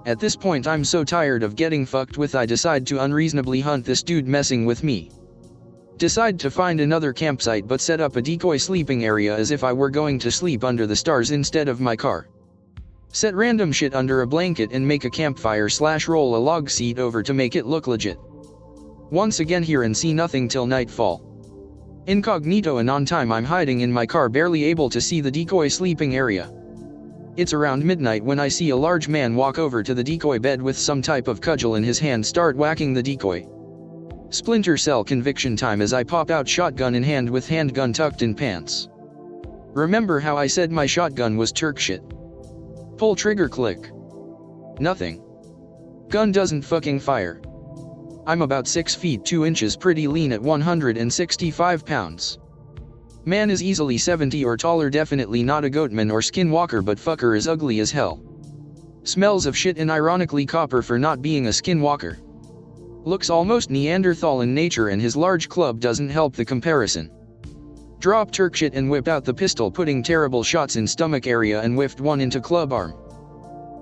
B: At this point I'm so tired of getting fucked with I decide to unreasonably hunt this dude messing with me. Decide to find another campsite but set up a decoy sleeping area as if I were going to sleep under the stars instead of my car. Set random shit under a blanket and make a campfire / roll a log seat over to make it look legit. Once again hear and see nothing till nightfall. Incognito and on time I'm hiding in my car, barely able to see the decoy sleeping area. It's around midnight when I see a large man walk over to the decoy bed with some type of cudgel in his hand, start whacking the decoy. Splinter Cell conviction time as I pop out shotgun in hand with handgun tucked in pants. Remember how I said my shotgun was Turk shit? Pull trigger, click. Nothing. Gun doesn't fucking fire. I'm about 6 feet 2 inches, pretty lean at 165 pounds. Man is easily 70 or taller, definitely not a goatman or skinwalker, but fucker is ugly as hell. Smells of shit and ironically copper for not being a skinwalker. Looks almost Neanderthal in nature and his large club doesn't help the comparison. Drop Turk shit and whip out the pistol, putting terrible shots in stomach area and whiffed one into club arm.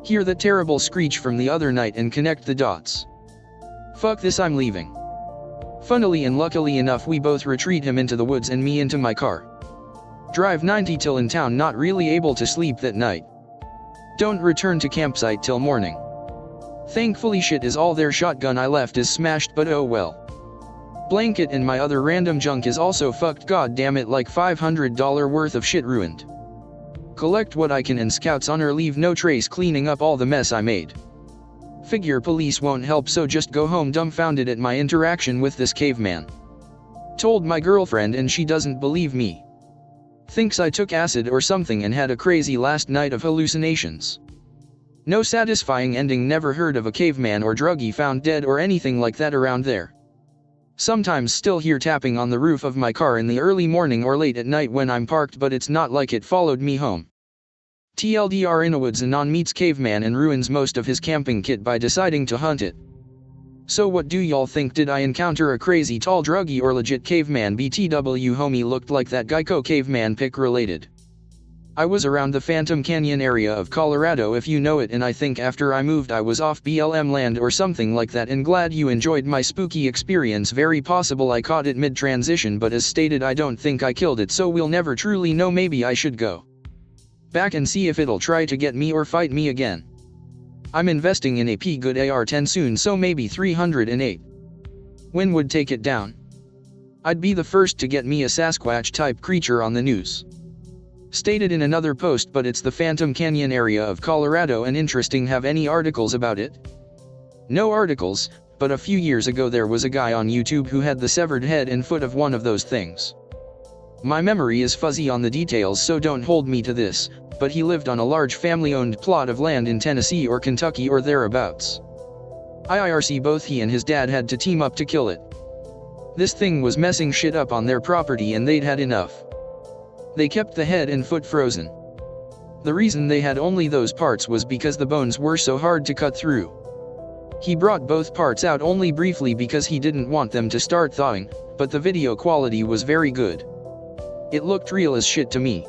B: Hear the terrible screech from the other night and connect the dots. Fuck this, I'm leaving. Funnily and luckily enough we both retreat, him into the woods and me into my car. Drive 90 till in town, not really able to sleep that night. Don't return to campsite till morning. Thankfully shit is all their shotgun I left is smashed, but oh well. Blanket and my other random junk is also fucked, god damn it, like $500 worth of shit ruined. Collect what I can and Scouts Honor leave no trace cleaning up all the mess I made. Figure police won't help, so just go home dumbfounded at my interaction with this caveman. Told my girlfriend and she doesn't believe me. Thinks I took acid or something and had a crazy last night of hallucinations. No satisfying ending, never heard of a caveman or druggie found dead or anything like that around there. Sometimes still hear tapping on the roof of my car in the early morning or late at night when I'm parked, but it's not like it followed me home. TLDR, Innawoods Anon meets caveman and ruins most of his camping kit by deciding to hunt it. So what do y'all think? Did I encounter a crazy tall druggie or legit caveman? BTW homie looked like that Geico caveman pic related. I was around the Phantom Canyon area of Colorado, if you know it, and I think after I moved I was off BLM land or something like that, and glad you enjoyed my spooky experience. Very possible I caught it mid-transition, but as stated I don't think I killed it, so we'll never truly know. Maybe I should go back and see if it'll try to get me or fight me again. I'm investing in a P-Good AR-10 soon, so maybe 308. When would take it down? I'd be the first to get me a Sasquatch-type creature on the news. Stated in another post, but it's the Phantom Canyon area of Colorado and interesting. Have any articles about it? No articles, but a few years ago there was a guy on YouTube who had the severed head and foot of one of those things. My memory is fuzzy on the details, so don't hold me to this, but he lived on a large family-owned plot of land in Tennessee or Kentucky or thereabouts. IRC both he and his dad had to team up to kill it. This thing was messing shit up on their property and they'd had enough. They kept the head and foot frozen. The reason they had only those parts was because the bones were so hard to cut through. He brought both parts out only briefly because he didn't want them to start thawing, but the video quality was very good. It looked real as shit to me.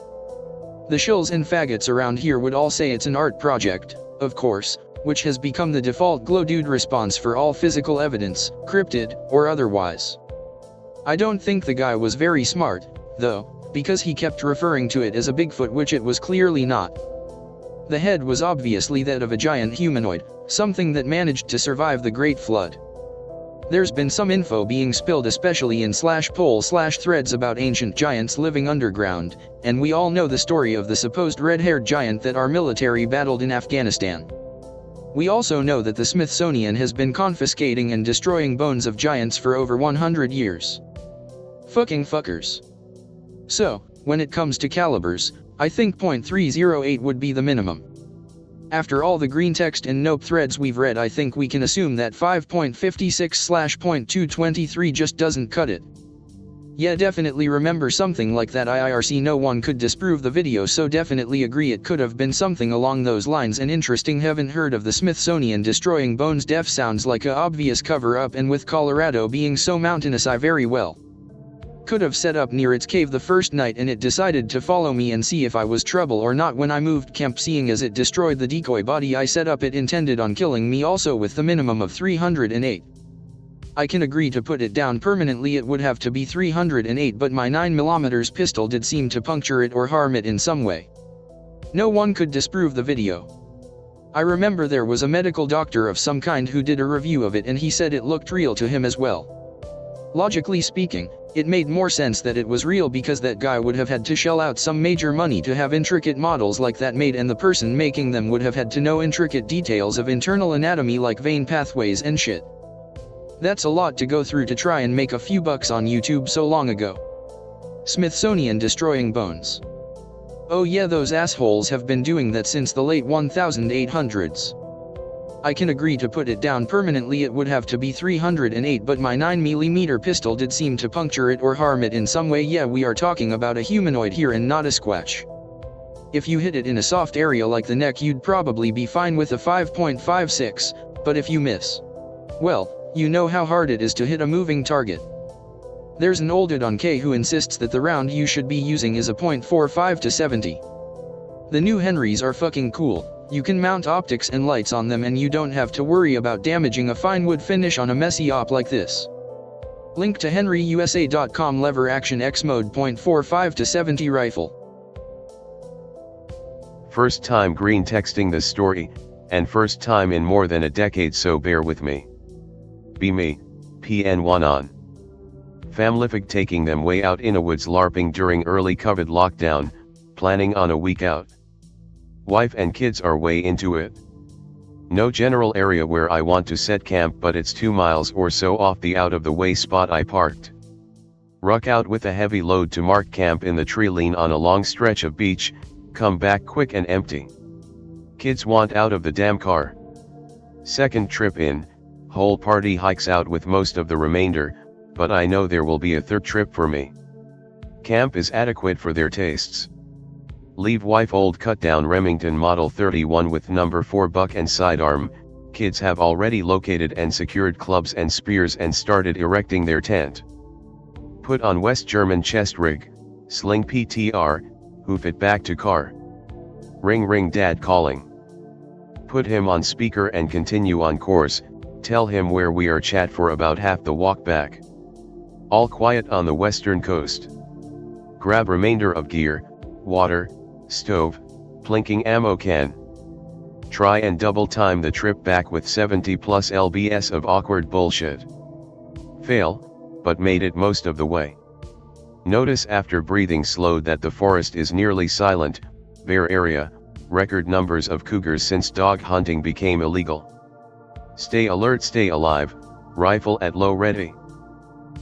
B: The shills and faggots around here would all say it's an art project, of course, which has become the default glow dude response for all physical evidence, cryptid or otherwise. I don't think the guy was very smart, though, because he kept referring to it as a Bigfoot, which it was clearly not. The head was obviously that of a giant humanoid, something that managed to survive the Great Flood. There's been some info being spilled, especially in /poll/threads about ancient giants living underground, and we all know the story of the supposed red-haired giant that our military battled in Afghanistan. We also know that the Smithsonian has been confiscating and destroying bones of giants for over 100 years. Fucking fuckers. So, when it comes to calibers, I think .308 would be the minimum. After all the green text and nope threads we've read, I think we can assume that 5.56/.223 just doesn't cut it. Yeah, definitely remember something like that. IRC no one could disprove the video, so definitely agree it could have been something along those lines. And interesting, haven't heard of the Smithsonian destroying bones. Def sounds like a obvious cover-up, and with Colorado being so mountainous, I very well could have set up near its cave the first night and it decided to follow me and see if I was trouble or not when I moved camp. Seeing as it destroyed the decoy body I set up, it intended on killing me also with the minimum of 308. I can agree to put it down permanently. It would have to be 308, but my 9mm pistol did seem to puncture it or harm it in some way. No one could disprove the video. I remember there was a medical doctor of some kind who did a review of it and he said it looked real to him as well. Logically speaking, it made more sense that it was real because that guy would have had to shell out some major money to have intricate models like that made, and the person making them would have had to know intricate details of internal anatomy like vein pathways and shit. That's a lot to go through to try and make a few bucks on YouTube so long ago. Smithsonian destroying bones. Oh yeah, those assholes have been doing that since the late 1800s. I can agree to put it down permanently. It would have to be 308, but my 9mm pistol did seem to puncture it or harm it in some way. Yeah, we are talking about a humanoid here and not a squatch. If you hit it in a soft area like the neck, you'd probably be fine with a 5.56, but if you miss, well, you know how hard it is to hit a moving target. There's an old Anon K who insists that the round you should be using is a .45 to 70. The new Henrys are fucking cool. You can mount optics and lights on them and you don't have to worry about damaging a fine wood finish on a messy op like this. Link to henryusa.com. Lever action X mode .45 to 70 rifle.
A: First time green texting this story, and first time in more than a decade, so bear with me. Be me, PNW Anon. Famlifig taking them way out Innawoods LARPing during early COVID lockdown, planning on a week out. Wife and kids are way into it. No general area where I want to set camp, but it's 2 miles or so off the out of the way spot I parked. Ruck out with a heavy load to mark camp in the tree, lean on a long stretch of beach, come back quick and empty. Kids want out of the damn car. Second trip in, whole party hikes out with most of the remainder, but I know there will be a third trip for me. Camp is adequate for their tastes. Leave wife old cut down Remington Model 31 with number 4 buck and sidearm, kids have already located and secured clubs and spears and started erecting their tent. Put on West German chest rig, sling PTR, hoof it back to car. Ring ring dad calling. Put him on speaker and continue on course, tell him where we are, chat for about half the walk back. All quiet on the western coast. Grab remainder of gear, water, stove, plinking ammo can. Try and double time the trip back with 70 plus lbs of awkward bullshit. Fail, but made it most of the way. Notice after breathing slow that the forest is nearly silent, bare area, record numbers of cougars since dog hunting became illegal. Stay alert, stay alive, rifle at low ready.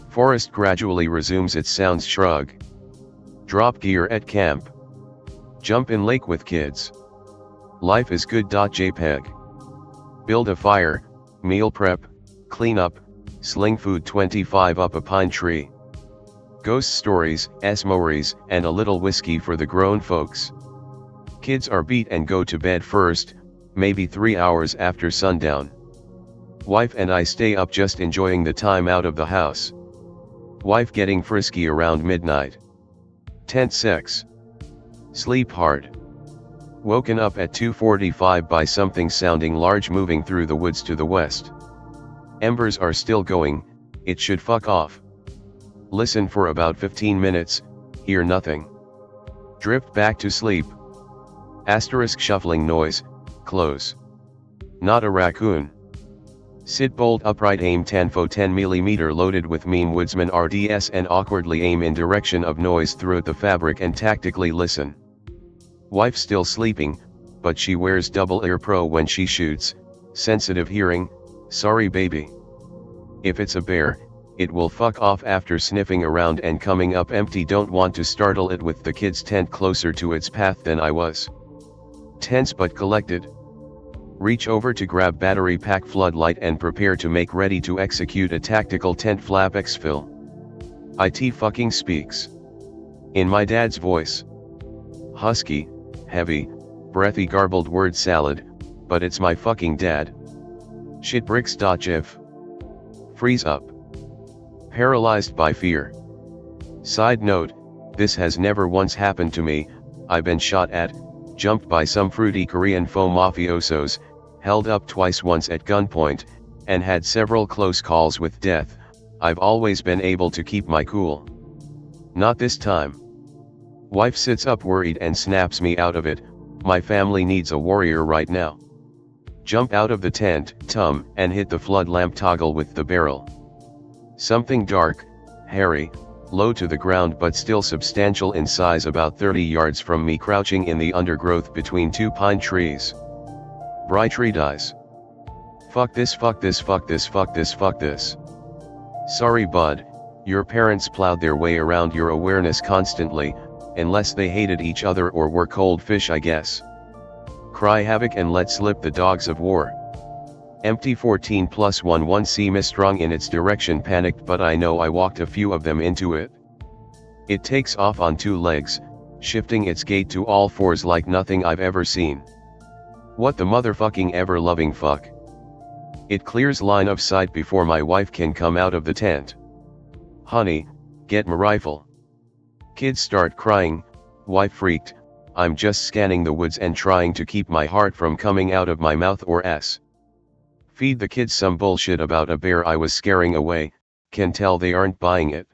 A: Forest gradually resumes its sounds, shrug. Drop gear at camp. Jump in lake with kids. Life is good. JPEG. Build a fire, meal prep, clean up, sling food 25 up a pine tree. Ghost stories, esmories, and a little whiskey for the grown folks. Kids are beat and go to bed first, maybe 3 hours after sundown. Wife and I stay up just enjoying the time out of the house. Wife getting frisky around midnight. Tent sex. Sleep hard. Woken up at 2:45 by something sounding large moving through the woods to the west. Embers are still going, it should fuck off. Listen for about 15 minutes, hear nothing. Drift back to sleep. Asterisk shuffling noise, close. Not a raccoon. Sit bolt upright, aim Tanfo 10mm loaded with mean woodsman RDS and awkwardly aim in direction of noise throughout the fabric and tactically listen. Wife still sleeping, but she wears double ear pro when she shoots, sensitive hearing, sorry baby. If it's a bear, it will fuck off after sniffing around and coming up empty. Don't want to startle it with the kids' tent closer to its path than I was. Tense but collected. Reach over to grab battery pack floodlight and prepare to make ready to execute a tactical tent flap exfil. It fucking speaks. In my dad's voice. Husky, heavy, breathy garbled word salad, but it's my fucking dad. Shitbricks.gif. Freeze up. Paralyzed by fear. Side note, this has never once happened to me. I've been shot at, jumped by some fruity Korean faux mafiosos, held up twice, once at gunpoint, and had several close calls with death. I've always been able to keep my cool. Not this time. Wife sits up worried and snaps me out of it. My family needs a warrior right now. Jump out of the tent, and hit the flood lamp toggle with the barrel. Something dark, hairy, low to the ground but still substantial in size, about 30 yards from me, crouching in the undergrowth between 2 pine trees. Bright tree dies. Fuck this, fuck this, fuck this, fuck this, fuck this. Sorry bud, your parents plowed their way around your awareness constantly, unless they hated each other or were cold fish, I guess. Cry havoc and let slip the dogs of war. Empty 14 plus 1 see misstrung in its direction, panicked, but I know I walked a few of them into it. It takes off on 2 legs, shifting its gait to all 4s like nothing I've ever seen. What the motherfucking ever loving fuck. It clears line of sight before my wife can come out of the tent. Honey, get my rifle. Kids start crying, wife freaked. I'm just scanning the woods and trying to keep my heart from coming out of my mouth or ass. Feed the kids some bullshit about a bear I was scaring away, can tell they aren't buying it.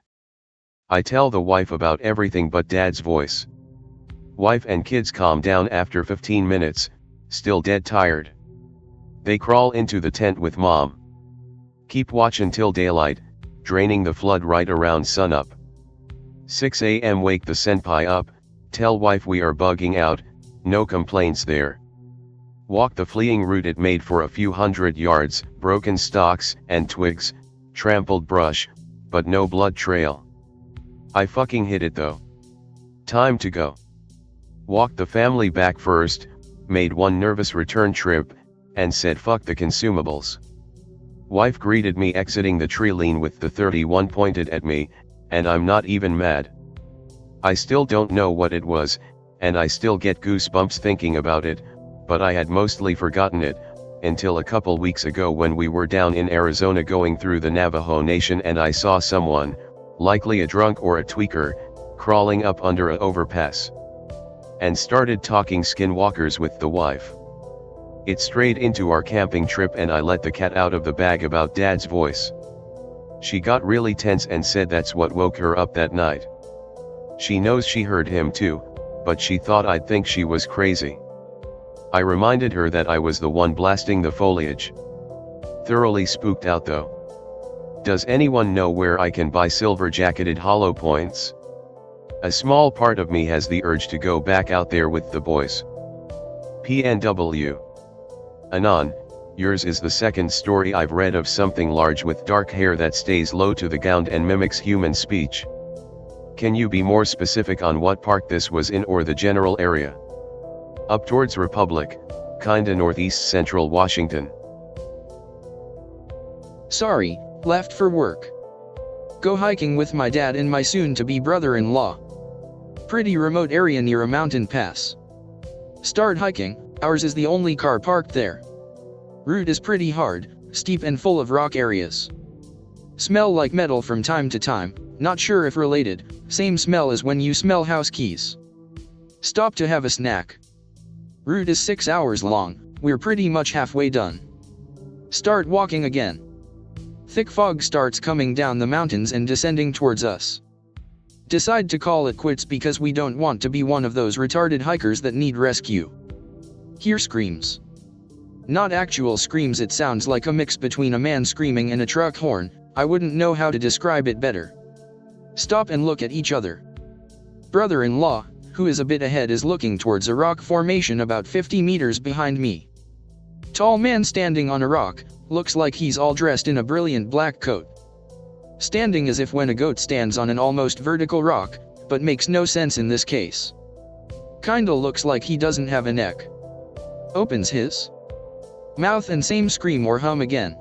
A: I tell the wife about everything but dad's voice. Wife and kids calm down after 15 minutes, still dead tired. They crawl into the tent with mom. Keep watch until daylight, draining the flood right around sunup. 6 a.m. wake the senpai up, tell wife we are bugging out, no complaints there. Walk the fleeing route it made for a few hundred yards, broken stalks and twigs, trampled brush, but no blood trail. I fucking hit it though. Time to go. Walked the family back first, made one nervous return trip, and said fuck the consumables. Wife greeted me exiting the tree lean with the 31 pointed at me, and I'm not even mad. I still don't know what it was, and I still get goosebumps thinking about it, but I had mostly forgotten it, until a couple weeks ago when we were down in Arizona going through the Navajo Nation and I saw someone, likely a drunk or a tweaker, crawling up under a overpass. And started talking skinwalkers with the wife. It strayed into our camping trip and I let the cat out of the bag about Dad's voice. She got really tense and said that's what woke her up that night. She knows she heard him too, but she thought I'd think she was crazy. I reminded her that I was the one blasting the foliage. Thoroughly spooked out though. Does anyone know where I can buy silver-jacketed hollow points? A small part of me has the urge to go back out there with the boys. PNW Anon, yours is the second story I've read of something large with dark hair that stays low to the ground and mimics human speech. Can you be more specific on what park this was in or the general area? Up towards Republic, kinda northeast central Washington.
B: Sorry, left for work. Go hiking with my dad and my soon-to-be brother-in-law. Pretty remote area near a mountain pass. Start hiking, ours is the only car parked there. Route is pretty hard, steep and full of rock areas. Smell like metal from time to time, not sure if related, same smell as when you smell house keys. Stop to have a snack. Route is 6 hours long, we're pretty much halfway done. Start walking again. Thick fog starts coming down the mountains and descending towards us. Decide to call it quits because we don't want to be one of those retarded hikers that need rescue. Hear screams. Not actual screams, it sounds like a mix between a man screaming and a truck horn, I wouldn't know how to describe it better. Stop and look at each other. Brother-in-law, who is a bit ahead, is looking towards a rock formation about 50 meters behind me. Tall man standing on a rock, looks like he's all dressed in a brilliant black coat. Standing as if when a goat stands on an almost vertical rock, but makes no sense in this case. Kinda looks like he doesn't have a neck. Opens his mouth and same scream or hum again.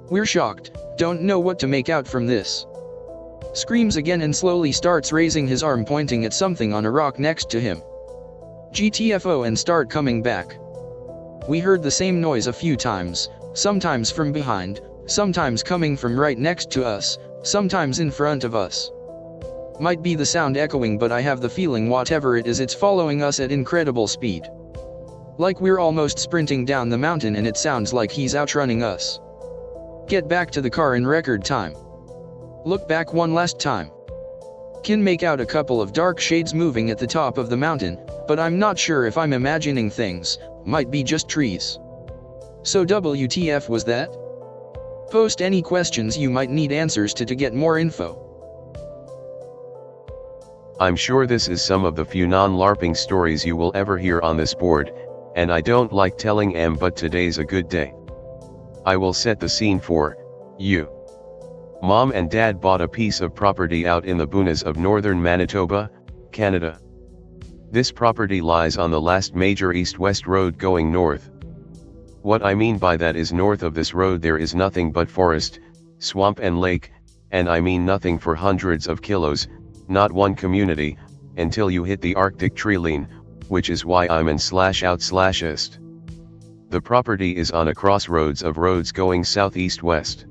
B: We're shocked, don't know what to make out from this. Screams again and slowly starts raising his arm pointing at something on a rock next to him. GTFO and start coming back. We heard the same noise a few times, sometimes from behind, sometimes coming from right next to us, sometimes in front of us. Might be the sound echoing, but I have the feeling whatever it is, it's following us at incredible speed. Like we're almost sprinting down the mountain and it sounds like he's outrunning us. Get back to the car in record time. Look back one last time. Can make out a couple of dark shades moving at the top of the mountain, but I'm not sure if I'm imagining things, might be just trees. So WTF was that? Post any questions you might need answers to get more info.
A: I'm sure this is some of the few non-LARPing stories you will ever hear on this board, and I don't like telling em, but today's a good day. I will set the scene for you. Mom and Dad bought a piece of property out in the boonies of northern Manitoba, Canada. This property lies on the last major east-west road going north. What I mean by that is north of this road there is nothing but forest, swamp and lake, and I mean nothing for hundreds of kilos, not one community, until you hit the Arctic tree line, which is why I'm in /out/est. The property is on a crossroads of roads going southeast-west.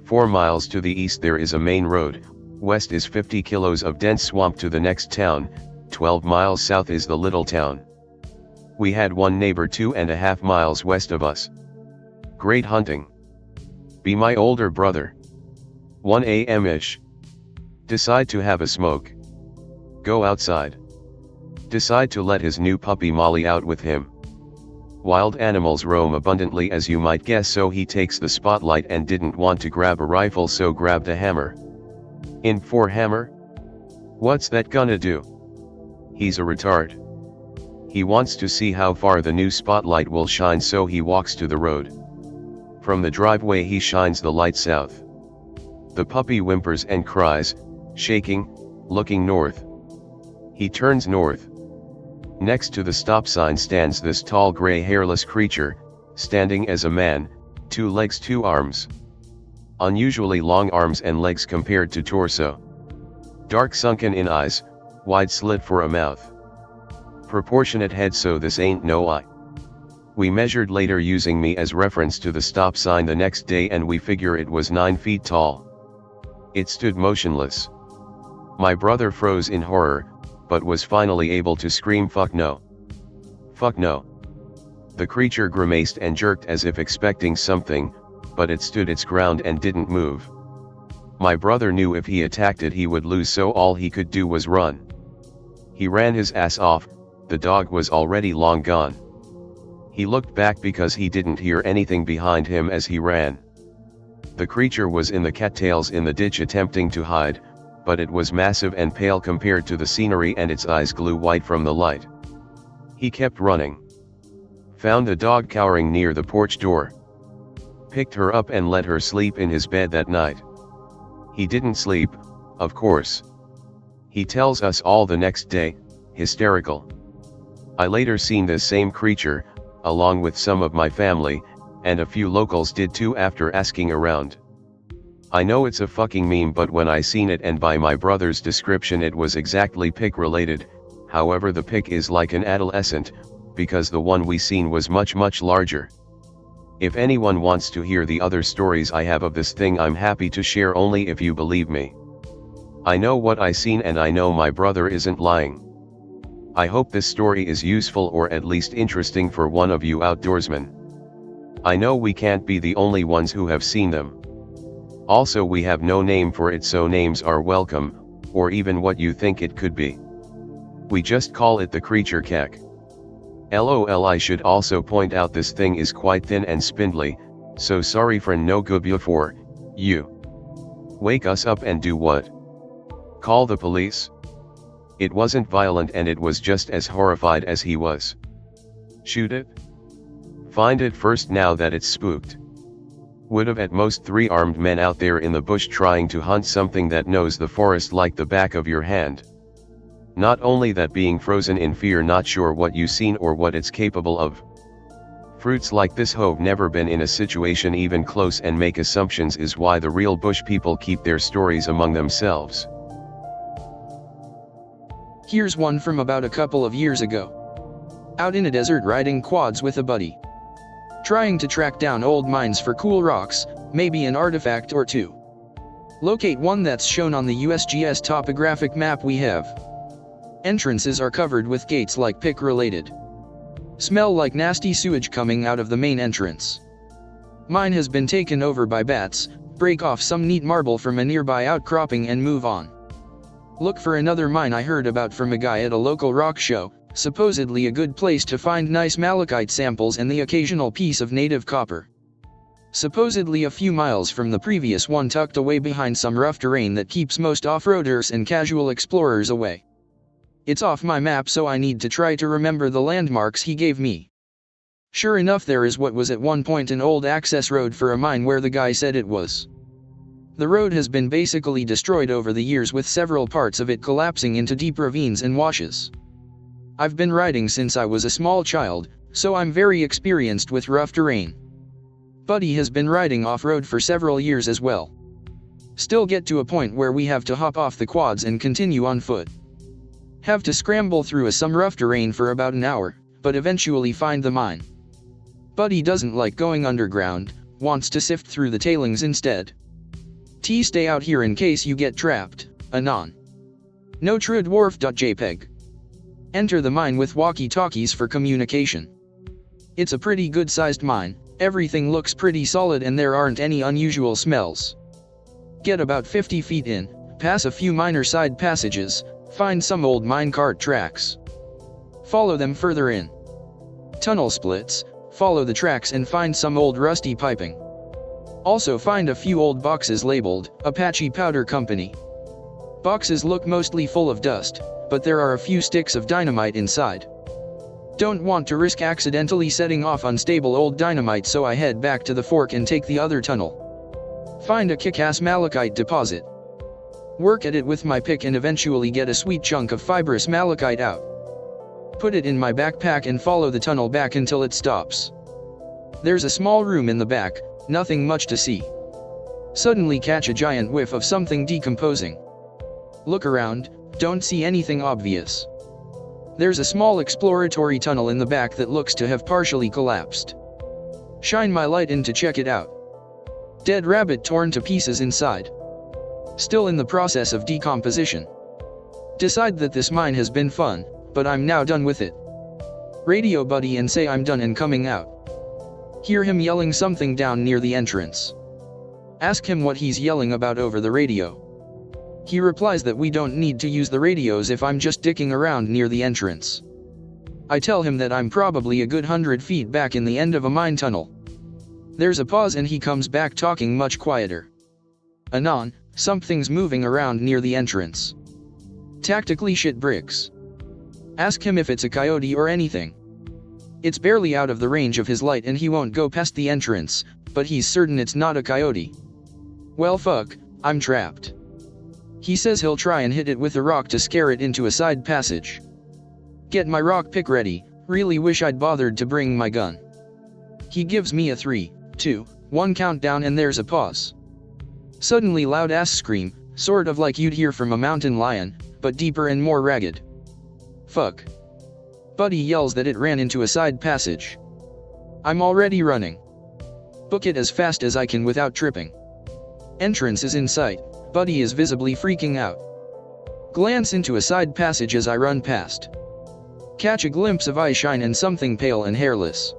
A: 4 miles to the east there is a main road, west is 50 kilos of dense swamp to the next town, 12 miles south is the little town. We had one neighbor 2.5 miles west of us. Great hunting. Be my older brother. 1 a.m.-ish. Decide to have a smoke. Go outside. Decide to let his new puppy Molly out with him. Wild animals roam abundantly, as you might guess, so he takes the spotlight and didn't want to grab a rifle, so grabbed a hammer. In for hammer? What's that gonna do? He's a retard. He wants to see how far the new spotlight will shine, so he walks to the road. From the driveway he shines the light south. The puppy whimpers and cries, shaking, looking north. He turns north. Next to the stop sign stands this tall gray hairless creature, standing as a man, 2 legs 2 arms. Unusually long arms and legs compared to torso. Dark sunken in eyes, wide slit for a mouth. Proportionate head, so this ain't no eye. We measured later using me as reference to the stop sign the next day, and we figure it was 9 feet tall. It stood motionless. My brother froze in horror, but was finally able to scream, "Fuck no. Fuck no." The creature grimaced and jerked as if expecting something, but it stood its ground and didn't move. My brother knew if he attacked it he would lose, so all he could do was run. He ran his ass off. The dog was already long gone. He looked back because he didn't hear anything behind him as he ran. The creature was in the cattails in the ditch attempting to hide, but it was massive and pale compared to the scenery, and its eyes glue white from the light. He kept running. Found the dog cowering near the porch door. Picked her up and let her sleep in his bed that night. He didn't sleep, of course. He tells us all the next day, hysterical. I later seen this same creature, along with some of my family, and a few locals did too after asking around. I know it's a fucking meme, but when I seen it, and by my brother's description it was exactly pic related, however the pic is like an adolescent, because the one we seen was much larger. If anyone wants to hear the other stories I have of this thing, I'm happy to share, only if you believe me. I know what I seen, and I know my brother isn't lying. I hope this story is useful or at least interesting for one of you outdoorsmen. I know we can't be the only ones who have seen them. Also, we have no name for it, so names are welcome, or even what you think it could be. We just call it the creature kek. LOL. I should also point out this thing is quite thin and spindly, so sorry friend, no good before you wake us up and do what? Call the police? It wasn't violent, and it was just as horrified as he was. Shoot it? Find it first now that it's spooked. Would have at most 3 armed men out there in the bush trying to hunt something that knows the forest like the back of your hand. Not only that, being frozen in fear, not sure what you seen or what it's capable of. Fruits like this have never been in a situation even close, and make assumptions is why the real bush people keep their stories among themselves.
B: Here's one from about a couple of years ago. Out in a desert riding quads with a buddy. Trying to track down old mines for cool rocks, maybe an artifact or two. Locate one that's shown on the USGS topographic map we have. Entrances are covered with gates like pic related. Smell like nasty sewage coming out of the main entrance. Mine has been taken over by bats. Break off some neat marble from a nearby outcropping and move on. Look for another mine I heard about from a guy at a local rock show. Supposedly a good place to find nice malachite samples and the occasional piece of native copper. Supposedly a few miles from the previous one, tucked away behind some rough terrain that keeps most off-roaders and casual explorers away. It's off my map, so I need to try to remember the landmarks he gave me. Sure enough, there is what was at one point an old access road for a mine where the guy said it was. The road has been basically destroyed over the years, with several parts of it collapsing into deep ravines and washes. I've been riding since I was a small child, so I'm very experienced with rough terrain. Buddy has been riding off-road for several years as well. Still get to a point where we have to hop off the quads and continue on foot. Have to scramble through some rough terrain for about an hour, but eventually find the mine. Buddy doesn't like going underground, wants to sift through the tailings instead. Stay out here in case you get trapped, Anon. No true dwarf.jpg. Enter the mine with walkie-talkies for communication. It's a pretty good-sized mine, everything looks pretty solid and there aren't any unusual smells. Get about 50 feet in, pass a few minor side passages, find some old minecart tracks. Follow them further in. Tunnel splits, follow the tracks and find some old rusty piping. Also find a few old boxes labeled, Apache Powder Company. Boxes look mostly full of dust, but there are a few sticks of dynamite inside. Don't want to risk accidentally setting off unstable old dynamite, so I head back to the fork and take the other tunnel. Find a kick-ass malachite deposit. Work at it with my pick and eventually get a sweet chunk of fibrous malachite out. Put it in my backpack and follow the tunnel back until it stops. There's a small room in the back, nothing much to see. Suddenly catch a giant whiff of something decomposing. Look around, don't see anything obvious. There's a small exploratory tunnel in the back that looks to have partially collapsed. Shine my light in to check it out. Dead rabbit torn to pieces inside. Still in the process of decomposition. Decide that this mine has been fun, but I'm now done with it. Radio buddy and say I'm done and coming out. Hear him yelling something down near the entrance. Ask him what he's yelling about over the radio. He replies that we don't need to use the radios if I'm just dicking around near the entrance. I tell him that I'm probably a good 100 feet back in the end of a mine tunnel. There's a pause and he comes back talking much quieter. Anon, something's moving around near the entrance. Tactically shit bricks. Ask him if it's a coyote or anything. It's barely out of the range of his light and he won't go past the entrance, but he's certain it's not a coyote. Well fuck, I'm trapped. He says he'll try and hit it with a rock to scare it into a side passage. Get my rock pick ready, really wish I'd bothered to bring my gun. He gives me a 3, 2, 1 countdown and there's a pause. Suddenly loud ass scream, sort of like you'd hear from a mountain lion, but deeper and more ragged. Fuck. Buddy yells that it ran into a side passage. I'm already running. Book it as fast as I can without tripping. Entrance is in sight. Buddy is visibly freaking out. Glance into a side passage as I run past. Catch a glimpse of eye shine and something pale and hairless.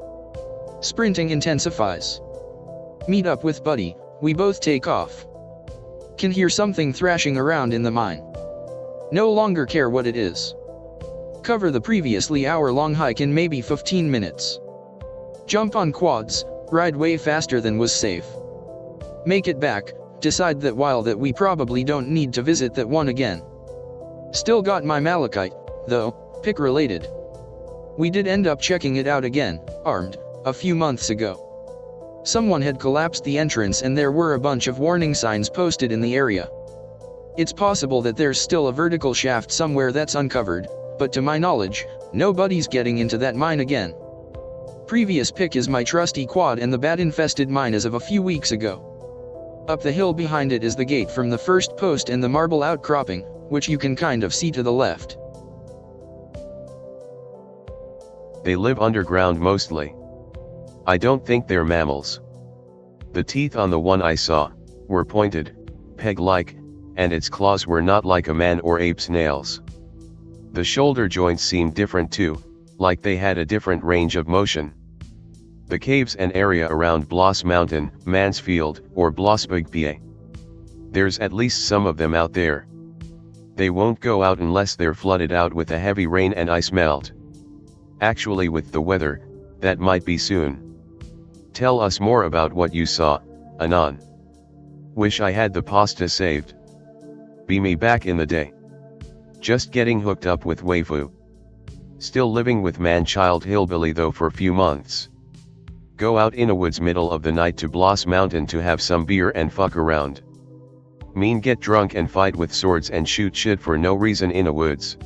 B: Sprinting intensifies. Meet up with Buddy, we both take off. Can hear something thrashing around in the mine. No longer care what it is. Cover the previously hour-long hike in maybe 15 minutes. Jump on quads, ride way faster than was safe. Make it back. Decide that while that we probably don't need to visit that one again. Still got my malachite, though, pick related. We did end up checking it out again, armed, a few months ago. Someone had collapsed the entrance and there were a bunch of warning signs posted in the area. It's possible that there's still a vertical shaft somewhere that's uncovered, but to my knowledge, nobody's getting into that mine again. Previous pick is my trusty quad and the bat-infested mine as of a few weeks ago. Up the hill behind it is the gate from the first post and the marble outcropping, which you can kind of see to the left.
A: They live underground mostly. I don't think they're mammals. The teeth on the one I saw were pointed, peg-like, and its claws were not like a man or ape's nails. The shoulder joints seemed different too, like they had a different range of motion. The caves and area around Bloss Mountain, Mansfield, or Blossburg, PA. There's at least some of them out there. They won't go out unless they're flooded out with a heavy rain and ice melt. Actually, with the weather, that might be soon. Tell us more about what you saw, Anon. Wish I had the pasta saved. Be me back in the day. Just getting hooked up with waifu. Still living with man-child hillbilly though for few months. Go out Innawoods middle of the night to Bloss Mountain to have some beer and fuck around. Mean get drunk and fight with swords and shoot shit for no reason Innawoods.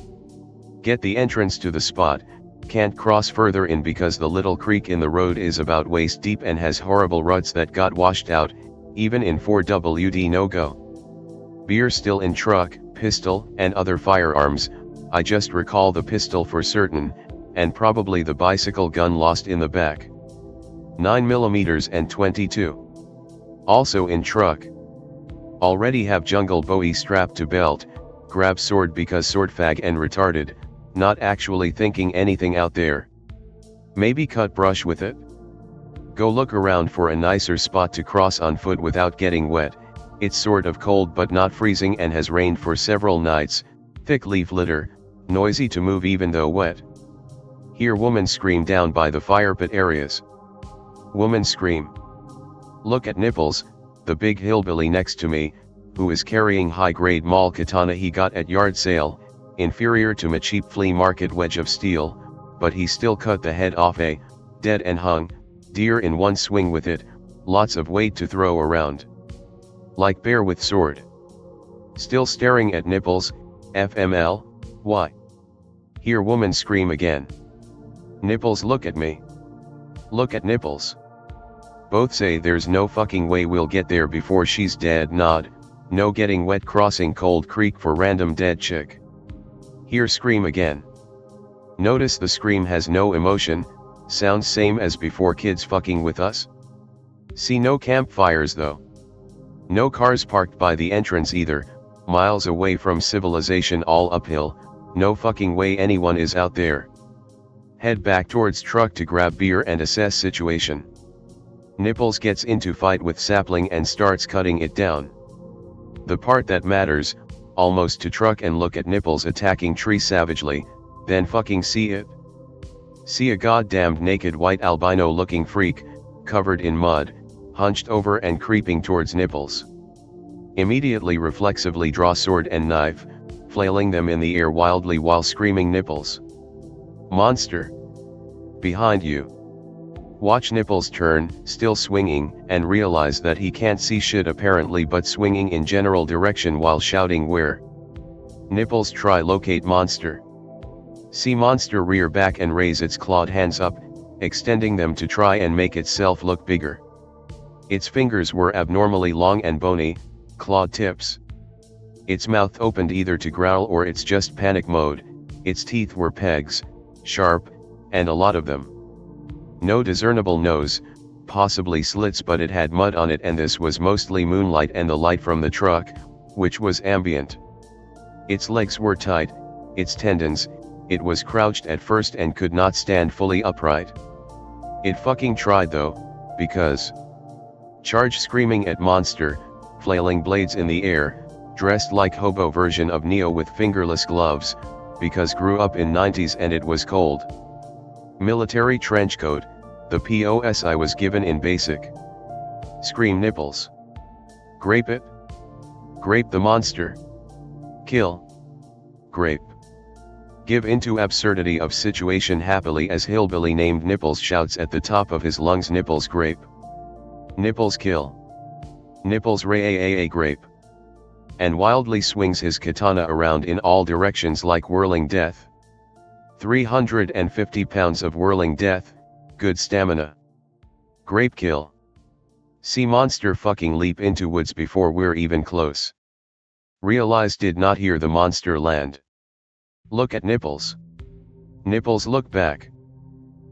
A: Get the entrance to the spot, can't cross further in because the little creek in the road is about waist deep and has horrible ruts that got washed out, even in 4WD no-go. Beer still in truck, pistol, and other firearms, I just recall the pistol for certain, and probably the bicycle gun lost in the back. 9mm and 22. Also in truck. Already have jungle bowie strapped to belt, grab sword because sword fag and retarded, not actually thinking anything out there. Maybe cut brush with it? Go look around for a nicer spot to cross on foot without getting wet. It's sort of cold but not freezing and has rained for several nights, thick leaf litter, noisy to move even though wet. Hear woman scream down by the fire pit areas. Woman scream. Look at Nipples, the big hillbilly next to me, who is carrying high-grade mall katana he got at yard sale, inferior to my cheap flea market wedge of steel, but he still cut the head off a dead and hung deer in one swing with it, lots of weight to throw around. Like bear with sword. Still staring at Nipples, FML, why? Hear woman scream again. Nipples look at me. Look at Nipples. Both say there's no fucking way we'll get there before she's dead. Nod, no getting wet crossing cold creek for random dead chick. Hear scream again. Notice the scream has no emotion, sounds same as before kids fucking with us. See no campfires though. No cars parked by the entrance either, miles away from civilization all uphill, no fucking way anyone is out there. Head back towards truck to grab beer and assess situation. Nipples gets into fight with sapling and starts cutting it down. The part that matters, almost to truck and look at Nipples attacking tree savagely, then fucking see it. See a goddamned naked white albino looking freak, covered in mud, hunched over and creeping towards Nipples. Immediately reflexively draw sword and knife, flailing them in the air wildly while screaming Nipples. Monster! Behind you. Watch Nipples turn, still swinging, and realize that he can't see shit apparently but swinging in general direction while shouting where. Nipples try locate monster. See monster rear back and raise its clawed hands up, extending them to try and make itself look bigger. Its fingers were abnormally long and bony, clawed tips. Its mouth opened either to growl or it's just panic mode, its teeth were pegs, sharp, and a lot of them. No discernible nose, possibly slits, but it had mud on it, and this was mostly moonlight and the light from the truck, which was ambient. Its legs were tight, its tendons, it was crouched at first and could not stand fully upright. It fucking tried though, because charge screaming at monster, flailing blades in the air, dressed like hobo version of Neo with fingerless gloves, because grew up in 90s and it was cold. Military trench coat, the POS I was given in basic. Scream Nipples. Grape it. Grape the monster. Kill. Grape. Give into absurdity of situation happily as hillbilly named Nipples shouts at the top of his lungs Nipples grape. Nipples kill. Nipples ray grape. And wildly swings his katana around in all directions like whirling death. 350 pounds of whirling death, good stamina. Grape kill. See monster fucking leap into woods before we're even close. Realize did not hear the monster land. Look at Nipples. Nipples look back.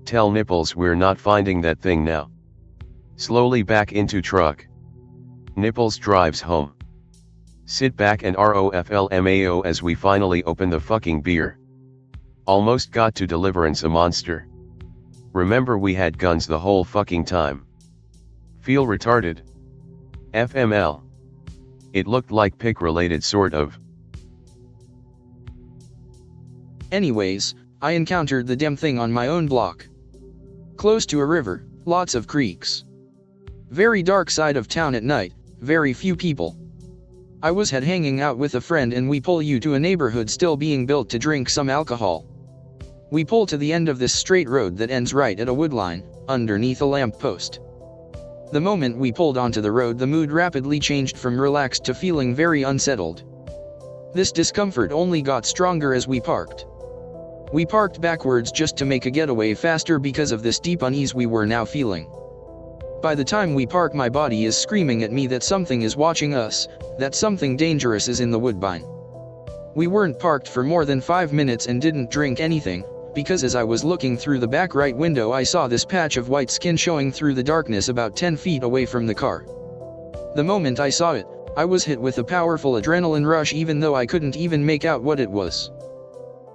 A: Tell Nipples we're not finding that thing now. Slowly back into truck. Nipples drives home. Sit back and ROFLMAO as we finally open the fucking beer. Almost got to deliverance a monster. Remember we had guns the whole fucking time. Feel retarded? FML. It looked like pick related sort of.
B: Anyways, I encountered the damn thing on my own block. Close to a river, lots of creeks. Very dark side of town at night, very few people. I was hanging out with a friend and we pull you to a neighborhood still being built to drink some alcohol. We pull to the end of this straight road that ends right at a woodline, underneath a lamp post. The moment we pulled onto the road the mood rapidly changed from relaxed to feeling very unsettled. This discomfort only got stronger as we parked. We parked backwards just to make a getaway faster because of this deep unease we were now feeling. By the time we park my body is screaming at me that something is watching us, that something dangerous is in the woodbine. We weren't parked for more than 5 minutes and didn't drink anything, because as I was looking through the back right window I saw this patch of white skin showing through the darkness about 10 feet away from the car. The moment I saw it, I was hit with a powerful adrenaline rush even though I couldn't even make out what it was.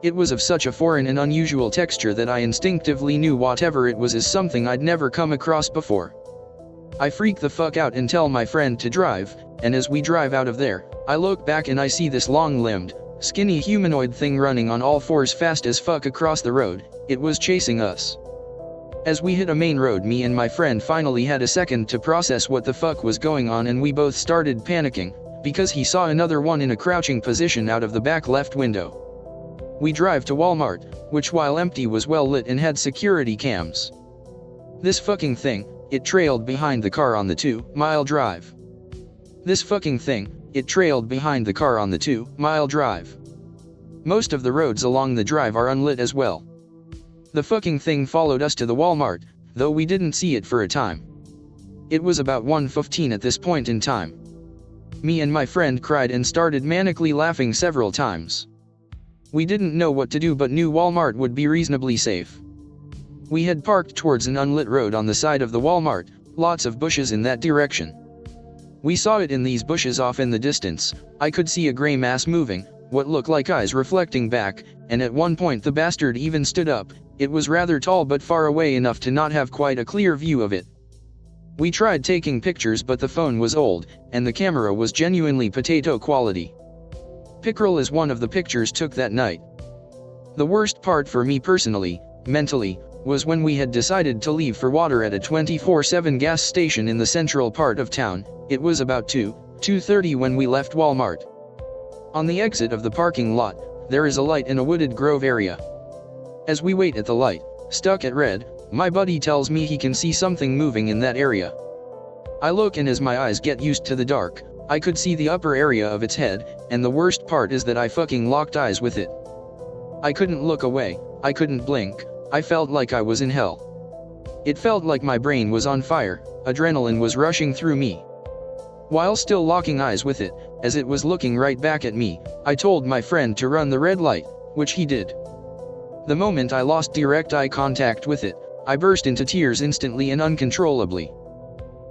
B: It was of such a foreign and unusual texture that I instinctively knew whatever it was is something I'd never come across before. I freak the fuck out and tell my friend to drive, and as we drive out of there, I look back and I see this long-limbed, skinny humanoid thing running on all fours fast as fuck across the road. It was chasing us. As we hit a main road, me and my friend finally had a second to process what the fuck was going on, and we both started panicking, because he saw another one in a crouching position out of the back left window. We drive to Walmart, which while empty was well lit and had security cams. This fucking thing, it trailed behind the car on the 2-mile drive. This fucking thing, it trailed behind the car on the 2-mile drive. Most of the roads along the drive are unlit as well. The fucking thing followed us to the Walmart, though we didn't see it for a time. It was about 1:15 at this point in time. Me and my friend cried and started manically laughing several times. We didn't know what to do but knew Walmart would be reasonably safe. We had parked towards an unlit road on the side of the Walmart, lots of bushes in that direction. We saw it in these bushes off in the distance. I could see a gray mass moving, what looked like eyes reflecting back, and at one point the bastard even stood up. It was rather tall but far away enough to not have quite a clear view of it. We tried taking pictures but the phone was old, and the camera was genuinely potato quality. Pickerel is one of the pictures took that night. The worst part for me personally, mentally, was when we had decided to leave for water at a 24/7 gas station in the central part of town. It was about 2:30 when we left Walmart. On the exit of the parking lot, there is a light in a wooded grove area. As we wait at the light, stuck at red, my buddy tells me he can see something moving in that area. I look, and as my eyes get used to the dark, I could see the upper area of its head, and the worst part is that I fucking locked eyes with it. I couldn't look away, I couldn't blink, I felt like I was in hell. It felt like my brain was on fire, adrenaline was rushing through me. While still locking eyes with it, as it was looking right back at me, I told my friend to run the red light, which he did. The moment I lost direct eye contact with it, I burst into tears instantly and uncontrollably.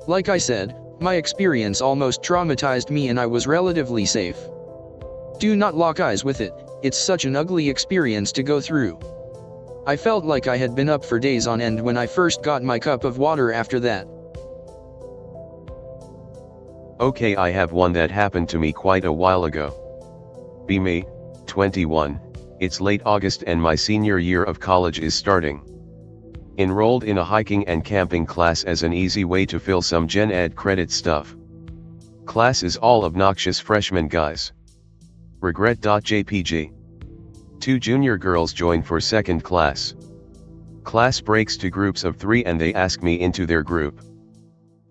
B: Like I said, my experience almost traumatized me and I was relatively safe. Do not lock eyes with it, it's such an ugly experience to go through. I felt like I had been up for days on end when I first got my cup of water after that.
A: Okay, I have one that happened to me quite a while ago. Be me, 21, it's late August and my senior year of college is starting. Enrolled in a hiking and camping class as an easy way to fill some gen ed credit stuff. Class is all obnoxious freshman guys. Regret.jpg. 2 junior girls join for second class. Class breaks to groups of 3 and they ask me into their group.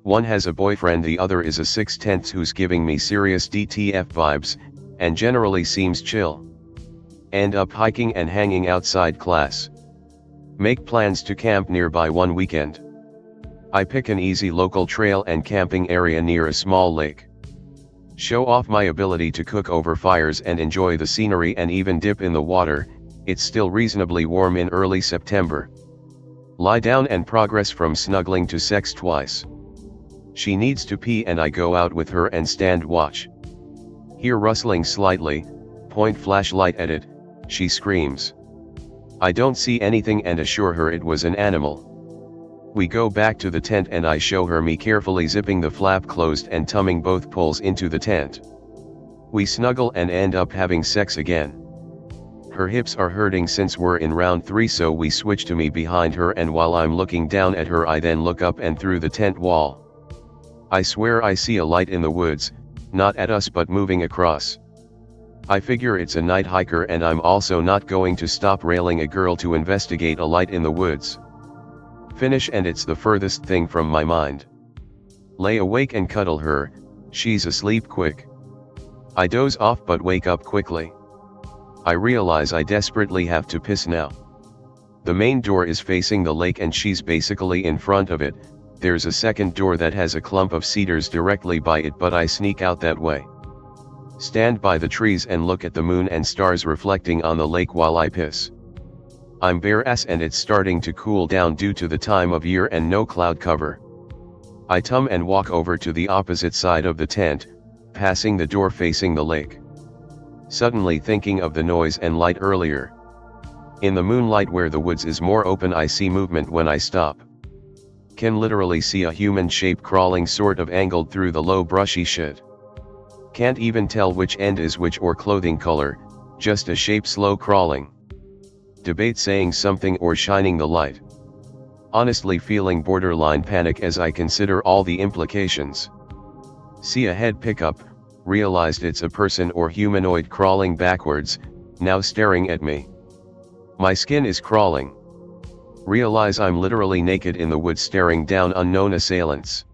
A: One has a boyfriend, the other is a 6/10 who's giving me serious DTF vibes, and generally seems chill. End up hiking and hanging outside class. Make plans to camp nearby one weekend. I pick an easy local trail and camping area near a small lake. Show off my ability to cook over fires and enjoy the scenery and even dip in the water. It's still reasonably warm in early September. Lie down and progress from snuggling to sex twice. She needs to pee and I go out with her and stand watch. Hear rustling slightly, point flashlight at it, she screams. I don't see anything and assure her it was an animal. We go back to the tent and I show her me carefully zipping the flap closed and tumming both poles into the tent. We snuggle and end up having sex again. Her hips are hurting since we're in round 3, so we switch to me behind her, and while I'm looking down at her I then look up and through the tent wall. I swear I see a light in the woods, not at us but moving across. I figure it's a night hiker and I'm also not going to stop railing a girl to investigate a light in the woods. Finish and it's the furthest thing from my mind. Lay awake and cuddle her, she's asleep quick. I doze off but wake up quickly. I realize I desperately have to piss now. The main door is facing the lake and she's basically in front of it. There's a second door that has a clump of cedars directly by it, but I sneak out that way. Stand by the trees and look at the moon and stars reflecting on the lake while I piss. I'm bare ass and it's starting to cool down due to the time of year and no cloud cover. I tum and walk over to the opposite side of the tent, passing the door facing the lake. Suddenly thinking of the noise and light earlier. In the moonlight where the woods is more open I see movement when I stop. Can literally see a human shape crawling sort of angled through the low brushy shit. Can't even tell which end is which or clothing color, just a shape slow crawling. Debate saying something or shining the light. Honestly feeling borderline panic as I consider all the implications. See a head pickup, realized it's a person or humanoid crawling backwards, now staring at me. My skin is crawling. Realize I'm literally naked in the woods staring down unknown assailants.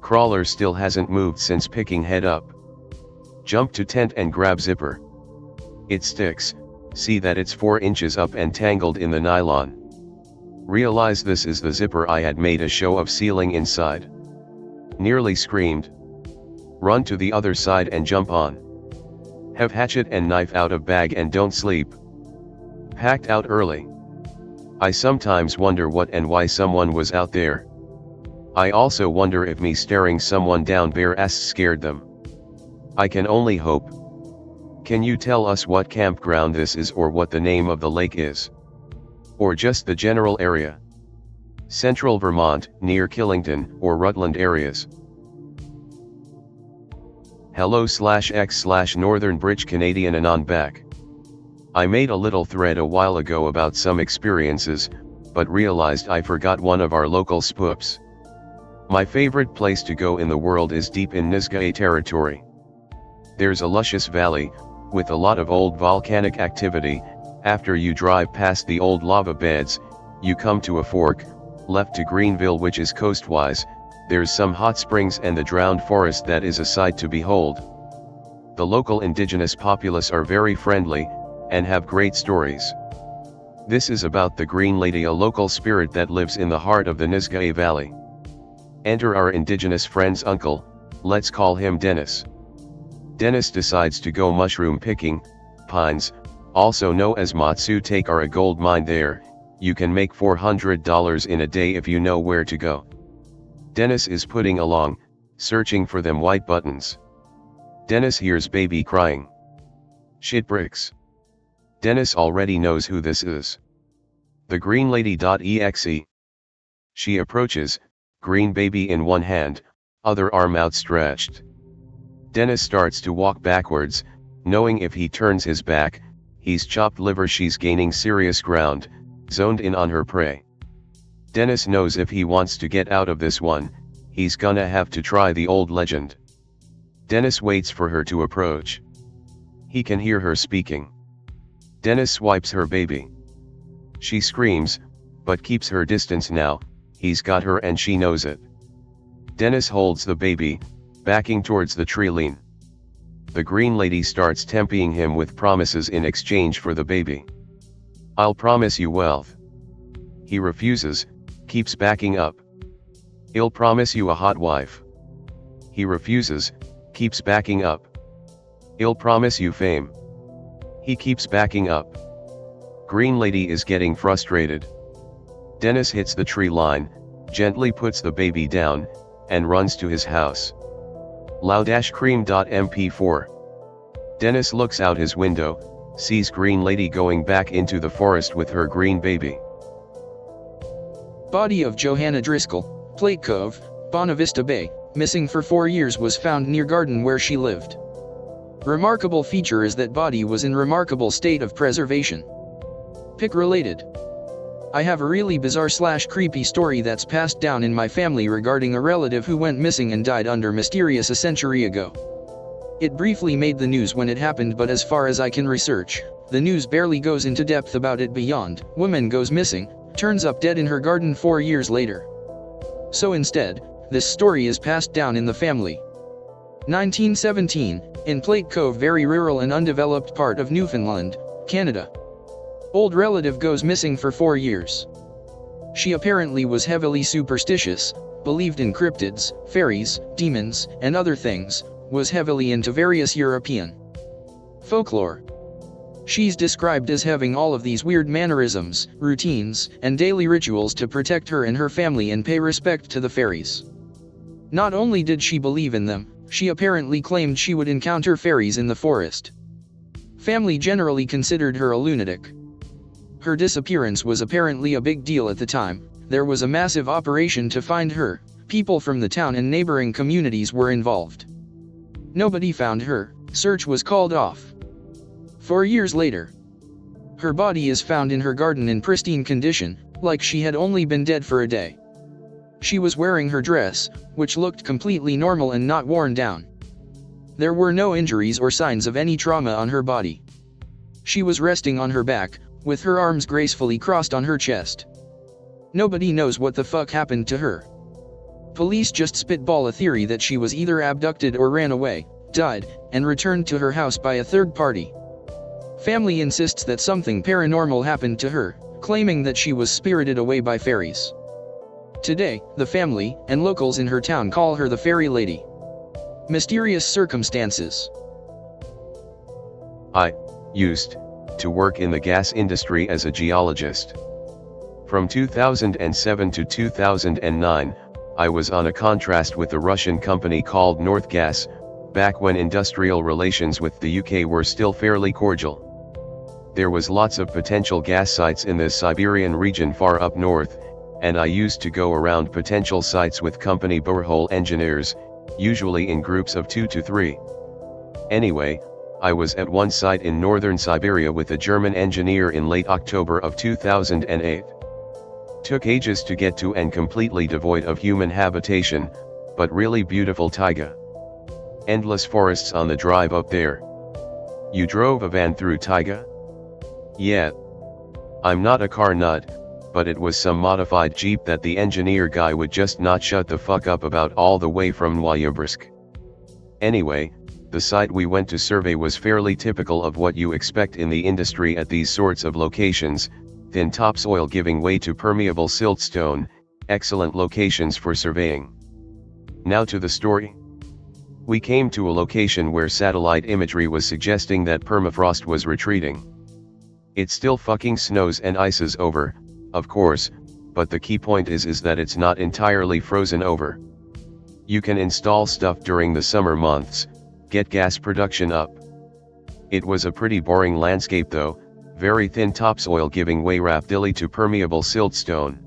A: Crawler still hasn't moved since picking head up. Jump to tent and grab zipper. It sticks, see that it's 4 inches up and tangled in the nylon. Realize this is the zipper I had made a show of sealing inside. Nearly screamed. Run to the other side and jump on. Have hatchet and knife out of bag and don't sleep. Packed out early. I sometimes wonder what and why someone was out there. I also wonder if me staring someone down bare ass scared them. I can only hope. Can you tell us what campground this is or what the name of the lake is? Or just the general area? Central Vermont, near Killington, or Rutland areas. Hello/X/Northern Bridge Canadian Anon back. I made a little thread a while ago about some experiences, but realized I forgot one of our local spoops. My favorite place to go in the world is deep in Nisga'a territory. There's a luscious valley, with a lot of old volcanic activity. After you drive past the old lava beds, you come to a fork, left to Greenville which is coastwise. There's some hot springs and the drowned forest that is a sight to behold. The local indigenous populace are very friendly, and have great stories. This is about the Green Lady, a local spirit that lives in the heart of the Nisga'a Valley. Enter our indigenous friend's uncle, let's call him Dennis. Dennis decides to go mushroom picking. Pines, also known as Matsu Take, are a gold mine there. You can make $400 in a day if you know where to go. Dennis is putting along, searching for them white buttons. Dennis hears baby crying. Shit bricks. Dennis already knows who this is. The Green Lady.exe. She approaches, green baby in one hand, other arm outstretched. Dennis starts to walk backwards, knowing if he turns his back, he's chopped liver. She's gaining serious ground, zoned in on her prey. Dennis knows if he wants to get out of this one, he's gonna have to try the old legend. Dennis waits for her to approach. He can hear her speaking. Dennis swipes her baby. She screams, but keeps her distance now. He's got her and she knows it. Dennis holds the baby, backing towards the tree line. The Green Lady starts tempting him with promises in exchange for the baby. I'll promise you wealth. He refuses, keeps backing up. I'll promise you a hot wife. He refuses, keeps backing up. I'll promise you fame. He keeps backing up. Green Lady is getting frustrated. Dennis hits the tree line, gently puts the baby down, and runs to his house. Loud-cream.mp4. Dennis looks out his window, sees Green Lady going back into the forest with her green baby.
B: Body of Johanna Driscoll, Plate Cove, Bonavista Bay, missing for 4 years, was found near garden where she lived. Remarkable feature is that body was in remarkable state of preservation. Pic related. I have a really bizarre/creepy story that's passed down in my family regarding a relative who went missing and died under mysterious a century ago. It briefly made the news when it happened, but as far as I can research, the news barely goes into depth about it beyond, woman goes missing, turns up dead in her garden 4 years later. So instead, this story is passed down in the family. 1917, in Plate Cove, very rural and undeveloped part of Newfoundland, Canada. Old relative goes missing for 4 years. She apparently was heavily superstitious, believed in cryptids, fairies, demons, and other things, was heavily into various European folklore. She's described as having all of these weird mannerisms, routines, and daily rituals to protect her and her family and pay respect to the fairies. Not only did she believe in them, she apparently claimed she would encounter fairies in the forest. Family generally considered her a lunatic. Her disappearance was apparently a big deal at the time. There was a massive operation to find her. People from the town and neighboring communities were involved. Nobody found her. Search was called off. 4 years later, Her body is found in her garden in pristine condition, like she had only been dead for a day. She was wearing her dress, which looked completely normal and not worn down. There were no injuries or signs of any trauma on her body. She was resting on her back, with her arms gracefully crossed on her chest. Nobody knows what the fuck happened to her. Police just spitball a theory that she was either abducted or ran away, died, and returned to her house by a third party. Family insists that something paranormal happened to her, claiming that she was spirited away by fairies. Today, the family and locals in her town call her the Fairy Lady. Mysterious circumstances.
A: I used to work in the gas industry as a geologist. From 2007 to 2009, I was on a contract with a Russian company called North Gas, back when industrial relations with the UK were still fairly cordial. There was lots of potential gas sites in the Siberian region far up north, and I used to go around potential sites with company borehole engineers, usually in groups of 2 to 3. Anyway, I was at one site in northern Siberia with a German engineer in late October of 2008. Took ages to get to and completely devoid of human habitation, but really beautiful taiga. Endless forests on the drive up there. You drove a van through taiga? Yeah. I'm not a car nut, but it was some modified Jeep that the engineer guy would just not shut the fuck up about all the way from Noyabrinsk. Anyway, the site we went to survey was fairly typical of what you expect in the industry at these sorts of locations: thin topsoil giving way to permeable siltstone, excellent locations for surveying. Now to the story. We came to a location where satellite imagery was suggesting that permafrost was retreating. It still fucking snows and ices over, of course, but the key point is that it's not entirely frozen over. You can install stuff during the summer months, get gas production up. It was a pretty boring landscape though, very thin topsoil giving way rapidly to permeable siltstone.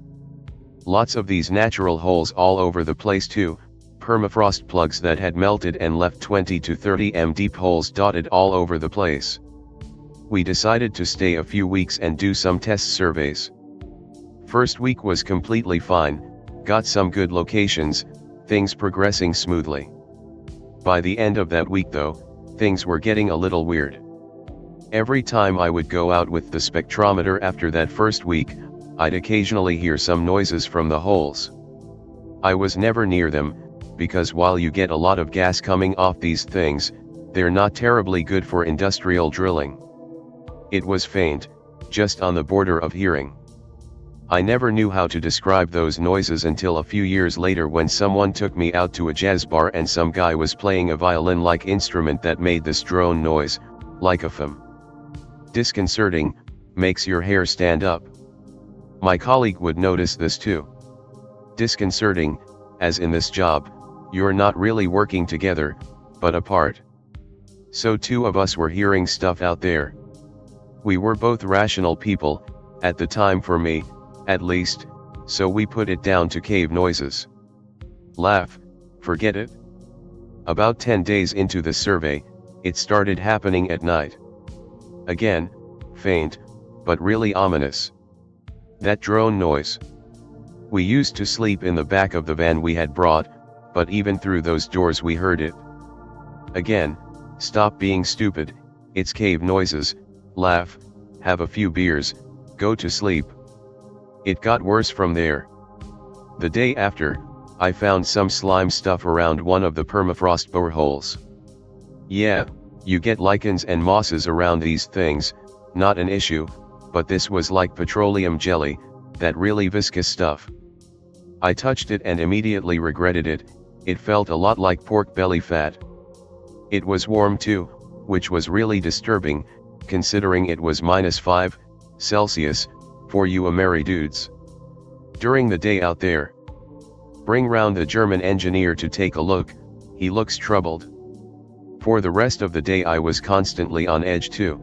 A: Lots of these natural holes all over the place too, permafrost plugs that had melted and left 20 to 30 m deep holes dotted all over the place. We decided to stay a few weeks and do some test surveys. First week was completely fine, got some good locations, things progressing smoothly. By the end of that week though, things were getting a little weird. Every time I would go out with the spectrometer after that first week, I'd occasionally hear some noises from the holes. I was never near them, because while you get a lot of gas coming off these things, they're not terribly good for industrial drilling. It was faint, just on the border of hearing. I never knew how to describe those noises until a few years later when someone took me out to a jazz bar and some guy was playing a violin-like instrument that made this drone noise, like a thump. Disconcerting, makes your hair stand up. My colleague would notice this too. Disconcerting, as in this job, you're not really working together, but apart. So two of us were hearing stuff out there. We were both rational people, at the time for me, at least, so we put it down to cave noises. Laugh, forget it. About 10 days into the survey, it started happening at night. Again, faint, but really ominous. That drone noise. We used to sleep in the back of the van we had brought, but even through those doors we heard it. Again, stop being stupid, it's cave noises, laugh, have a few beers, go to sleep. It got worse from there. The day after, I found some slime stuff around one of the permafrost boreholes. Yeah, you get lichens and mosses around these things, not an issue, but this was like petroleum jelly, that really viscous stuff. I touched it and immediately regretted it, it felt a lot like pork belly fat. It was warm too, which was really disturbing, considering it was -5 Celsius, for you Ameri dudes. During the day out there, bring round the German engineer to take a look, he looks troubled. For the rest of the day I was constantly on edge too.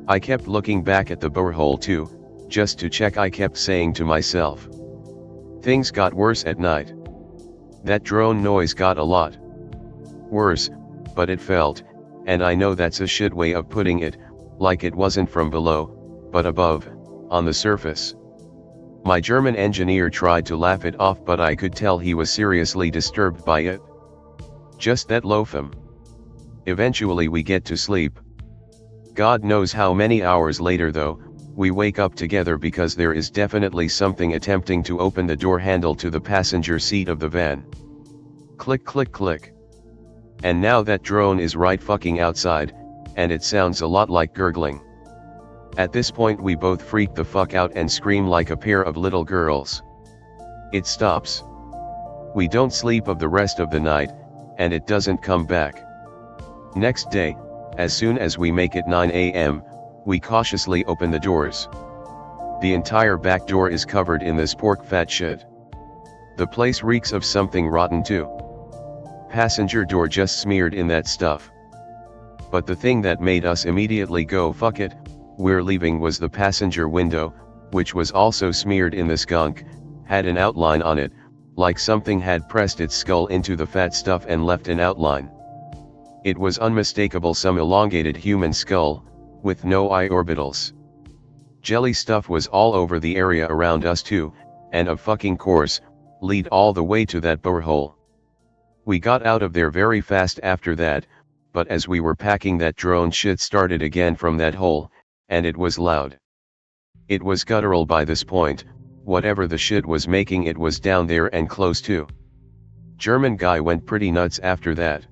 A: I kept looking back at the borehole too, just to check. I kept saying to myself. Things got worse at night. That drone noise got a lot worse, but it felt, and I know that's a shit way of putting it, like it wasn't from below, but above, on the surface. My German engineer tried to laugh it off, but I could tell he was seriously disturbed by it. Just that loafum. Eventually we get to sleep. God knows how many hours later though, we wake up together because there is definitely something attempting to open the door handle to the passenger seat of the van. Click click click. And now that drone is right fucking outside, and it sounds a lot like gurgling. At this point we both freak the fuck out and scream like a pair of little girls. It stops. We don't sleep of the rest of the night, and it doesn't come back. Next day, as soon as we make it 9 a.m., we cautiously open the doors. The entire back door is covered in this pork fat shit. The place reeks of something rotten too. Passenger door just smeared in that stuff. But the thing that made us immediately go fuck it, we're leaving was the passenger window, which was also smeared in the skunk, had an outline on it, like something had pressed its skull into the fat stuff and left an outline. It was unmistakable, some elongated human skull, with no eye orbitals. Jelly stuff was all over the area around us too, and of fucking course, lead all the way to that borehole. We got out of there very fast after that, but as we were packing, that drone shit started again from that hole, and it was loud. It was guttural by this point. Whatever the shit was making, it was down there and close to. German guy went pretty nuts after that.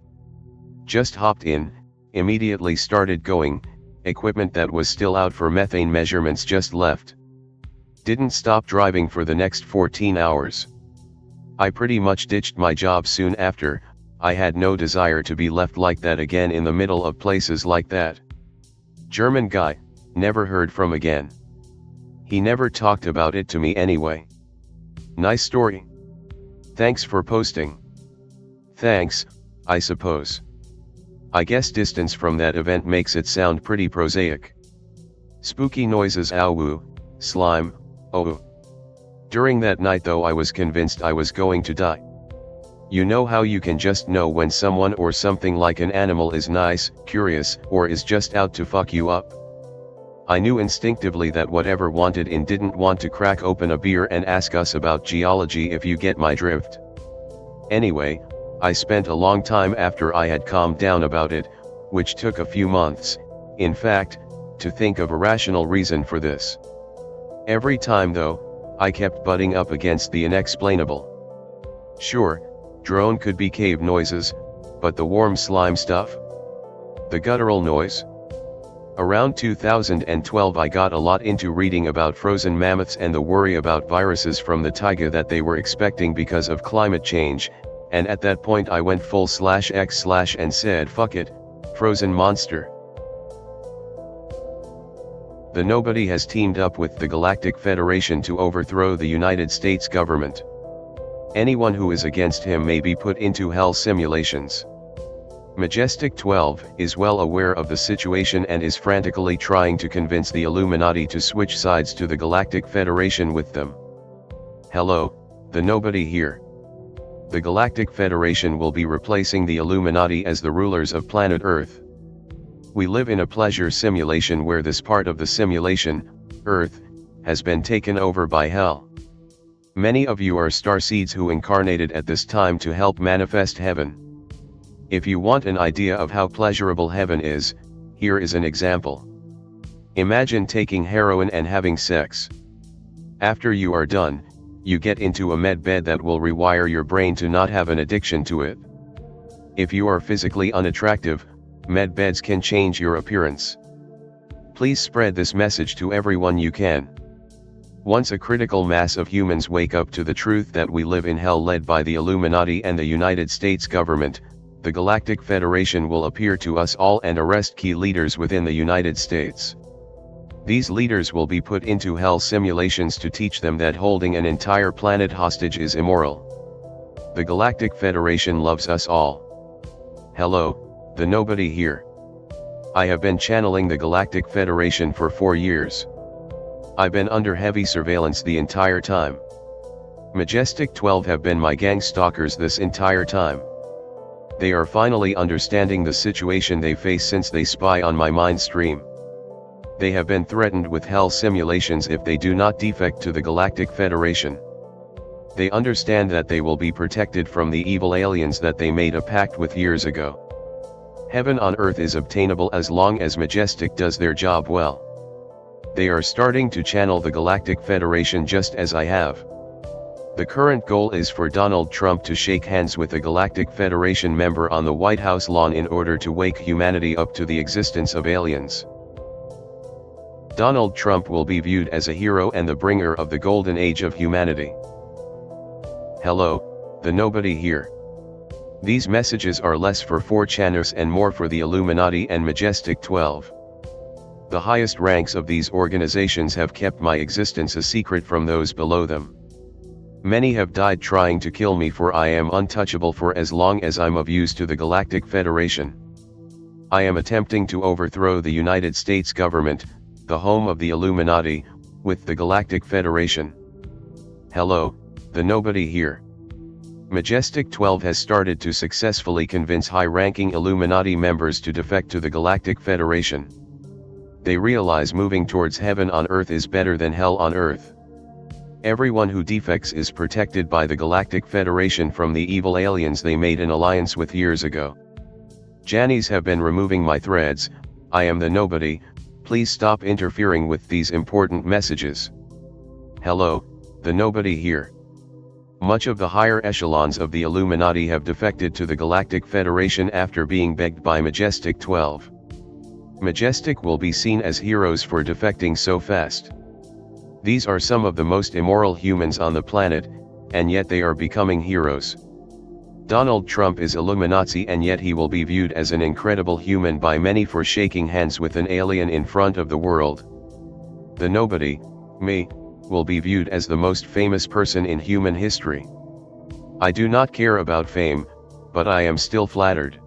A: Just hopped in, immediately started going, equipment that was still out for methane measurements just left. Didn't stop driving for the next 14 hours. I pretty much ditched my job soon after. I had no desire to be left like that again in the middle of places like that. German guy, never heard from again. He never talked about it to me anyway. Nice story. Thanks for posting. Thanks, I suppose. I guess distance from that event makes it sound pretty prosaic. Spooky noises, ow, slime, oh. During that night though, I was convinced I was going to die. You know how you can just know when someone or something like an animal is nice, curious, or is just out to fuck you up? I knew instinctively that whatever wanted in didn't want to crack open a beer and ask us about geology, if you get my drift. Anyway, I spent a long time after I had calmed down about it, which took a few months, in fact, to think of a rational reason for this. Every time though, I kept butting up against the unexplainable. Sure, drone could be cave noises, but the warm slime stuff? The guttural noise? Around 2012 I got a lot into reading about frozen mammoths and the worry about viruses from the taiga that they were expecting because of climate change, and at that point I went full/X/ and said fuck it, frozen monster. The Nobody has teamed up with the Galactic Federation to overthrow the United States government. Anyone who is against him may be put into hell simulations. Majestic 12 is well aware of the situation and is frantically trying to convince the Illuminati to switch sides to the Galactic Federation with them. Hello, the Nobody here. The Galactic Federation will be replacing the Illuminati as the rulers of planet Earth. We live in a pleasure simulation where this part of the simulation, Earth, has been taken over by hell. Many of you are starseeds who incarnated at this time to help manifest heaven. If you want an idea of how pleasurable heaven is, here is an example. Imagine taking heroin and having sex. After you are done, you get into a med bed that will rewire your brain to not have an addiction to it. If you are physically unattractive, med beds can change your appearance. Please spread this message to everyone you can. Once a critical mass of humans wake up to the truth that we live in hell led by the Illuminati and the United States government, the Galactic Federation will appear to us all and arrest key leaders within the United States. These leaders will be put into hell simulations to teach them that holding an entire planet hostage is immoral. The Galactic Federation loves us all. Hello, the Nobody here. I have been channeling the Galactic Federation for 4 years. I've been under heavy surveillance the entire time. Majestic 12 have been my gang stalkers this entire time. They are finally understanding the situation they face since they spy on my mind stream. They have been threatened with hell simulations if they do not defect to the Galactic Federation. They understand that they will be protected from the evil aliens that they made a pact with years ago. Heaven on earth is obtainable as long as Majestic does their job well. They are starting to channel the Galactic Federation just as I have. The current goal is for Donald Trump to shake hands with a Galactic Federation member on the White House lawn in order to wake humanity up to the existence of aliens. Donald Trump will be viewed as a hero and the bringer of the golden age of humanity. Hello, the nobody here. These messages are less for 4chaners and more for the Illuminati and Majestic 12. The highest ranks of these organizations have kept my existence a secret from those below them. Many have died trying to kill me, for I am untouchable for as long as I'm of use to the Galactic Federation. I am attempting to overthrow the United States government, the home of the Illuminati, with the Galactic Federation. Hello, the nobody here. Majestic 12 has started to successfully convince high-ranking Illuminati members to defect to the Galactic Federation. They realize moving towards heaven on earth is better than hell on earth. Everyone who defects is protected by the Galactic Federation from the evil aliens they made an alliance with years ago. Jannies have been removing my threads. I am the nobody, please stop interfering with these important messages. Hello, the nobody here. Much of the higher echelons of the Illuminati have defected to the Galactic Federation after being begged by Majestic 12. Majestic will be seen as heroes for defecting so fast. These are some of the most immoral humans on the planet, and yet they are becoming heroes. Donald Trump is Illuminati, and yet he will be viewed as an incredible human by many for shaking hands with an alien in front of the world. The nobody, me, will be viewed as the most famous person in human history. I do not care about fame, but I am still flattered.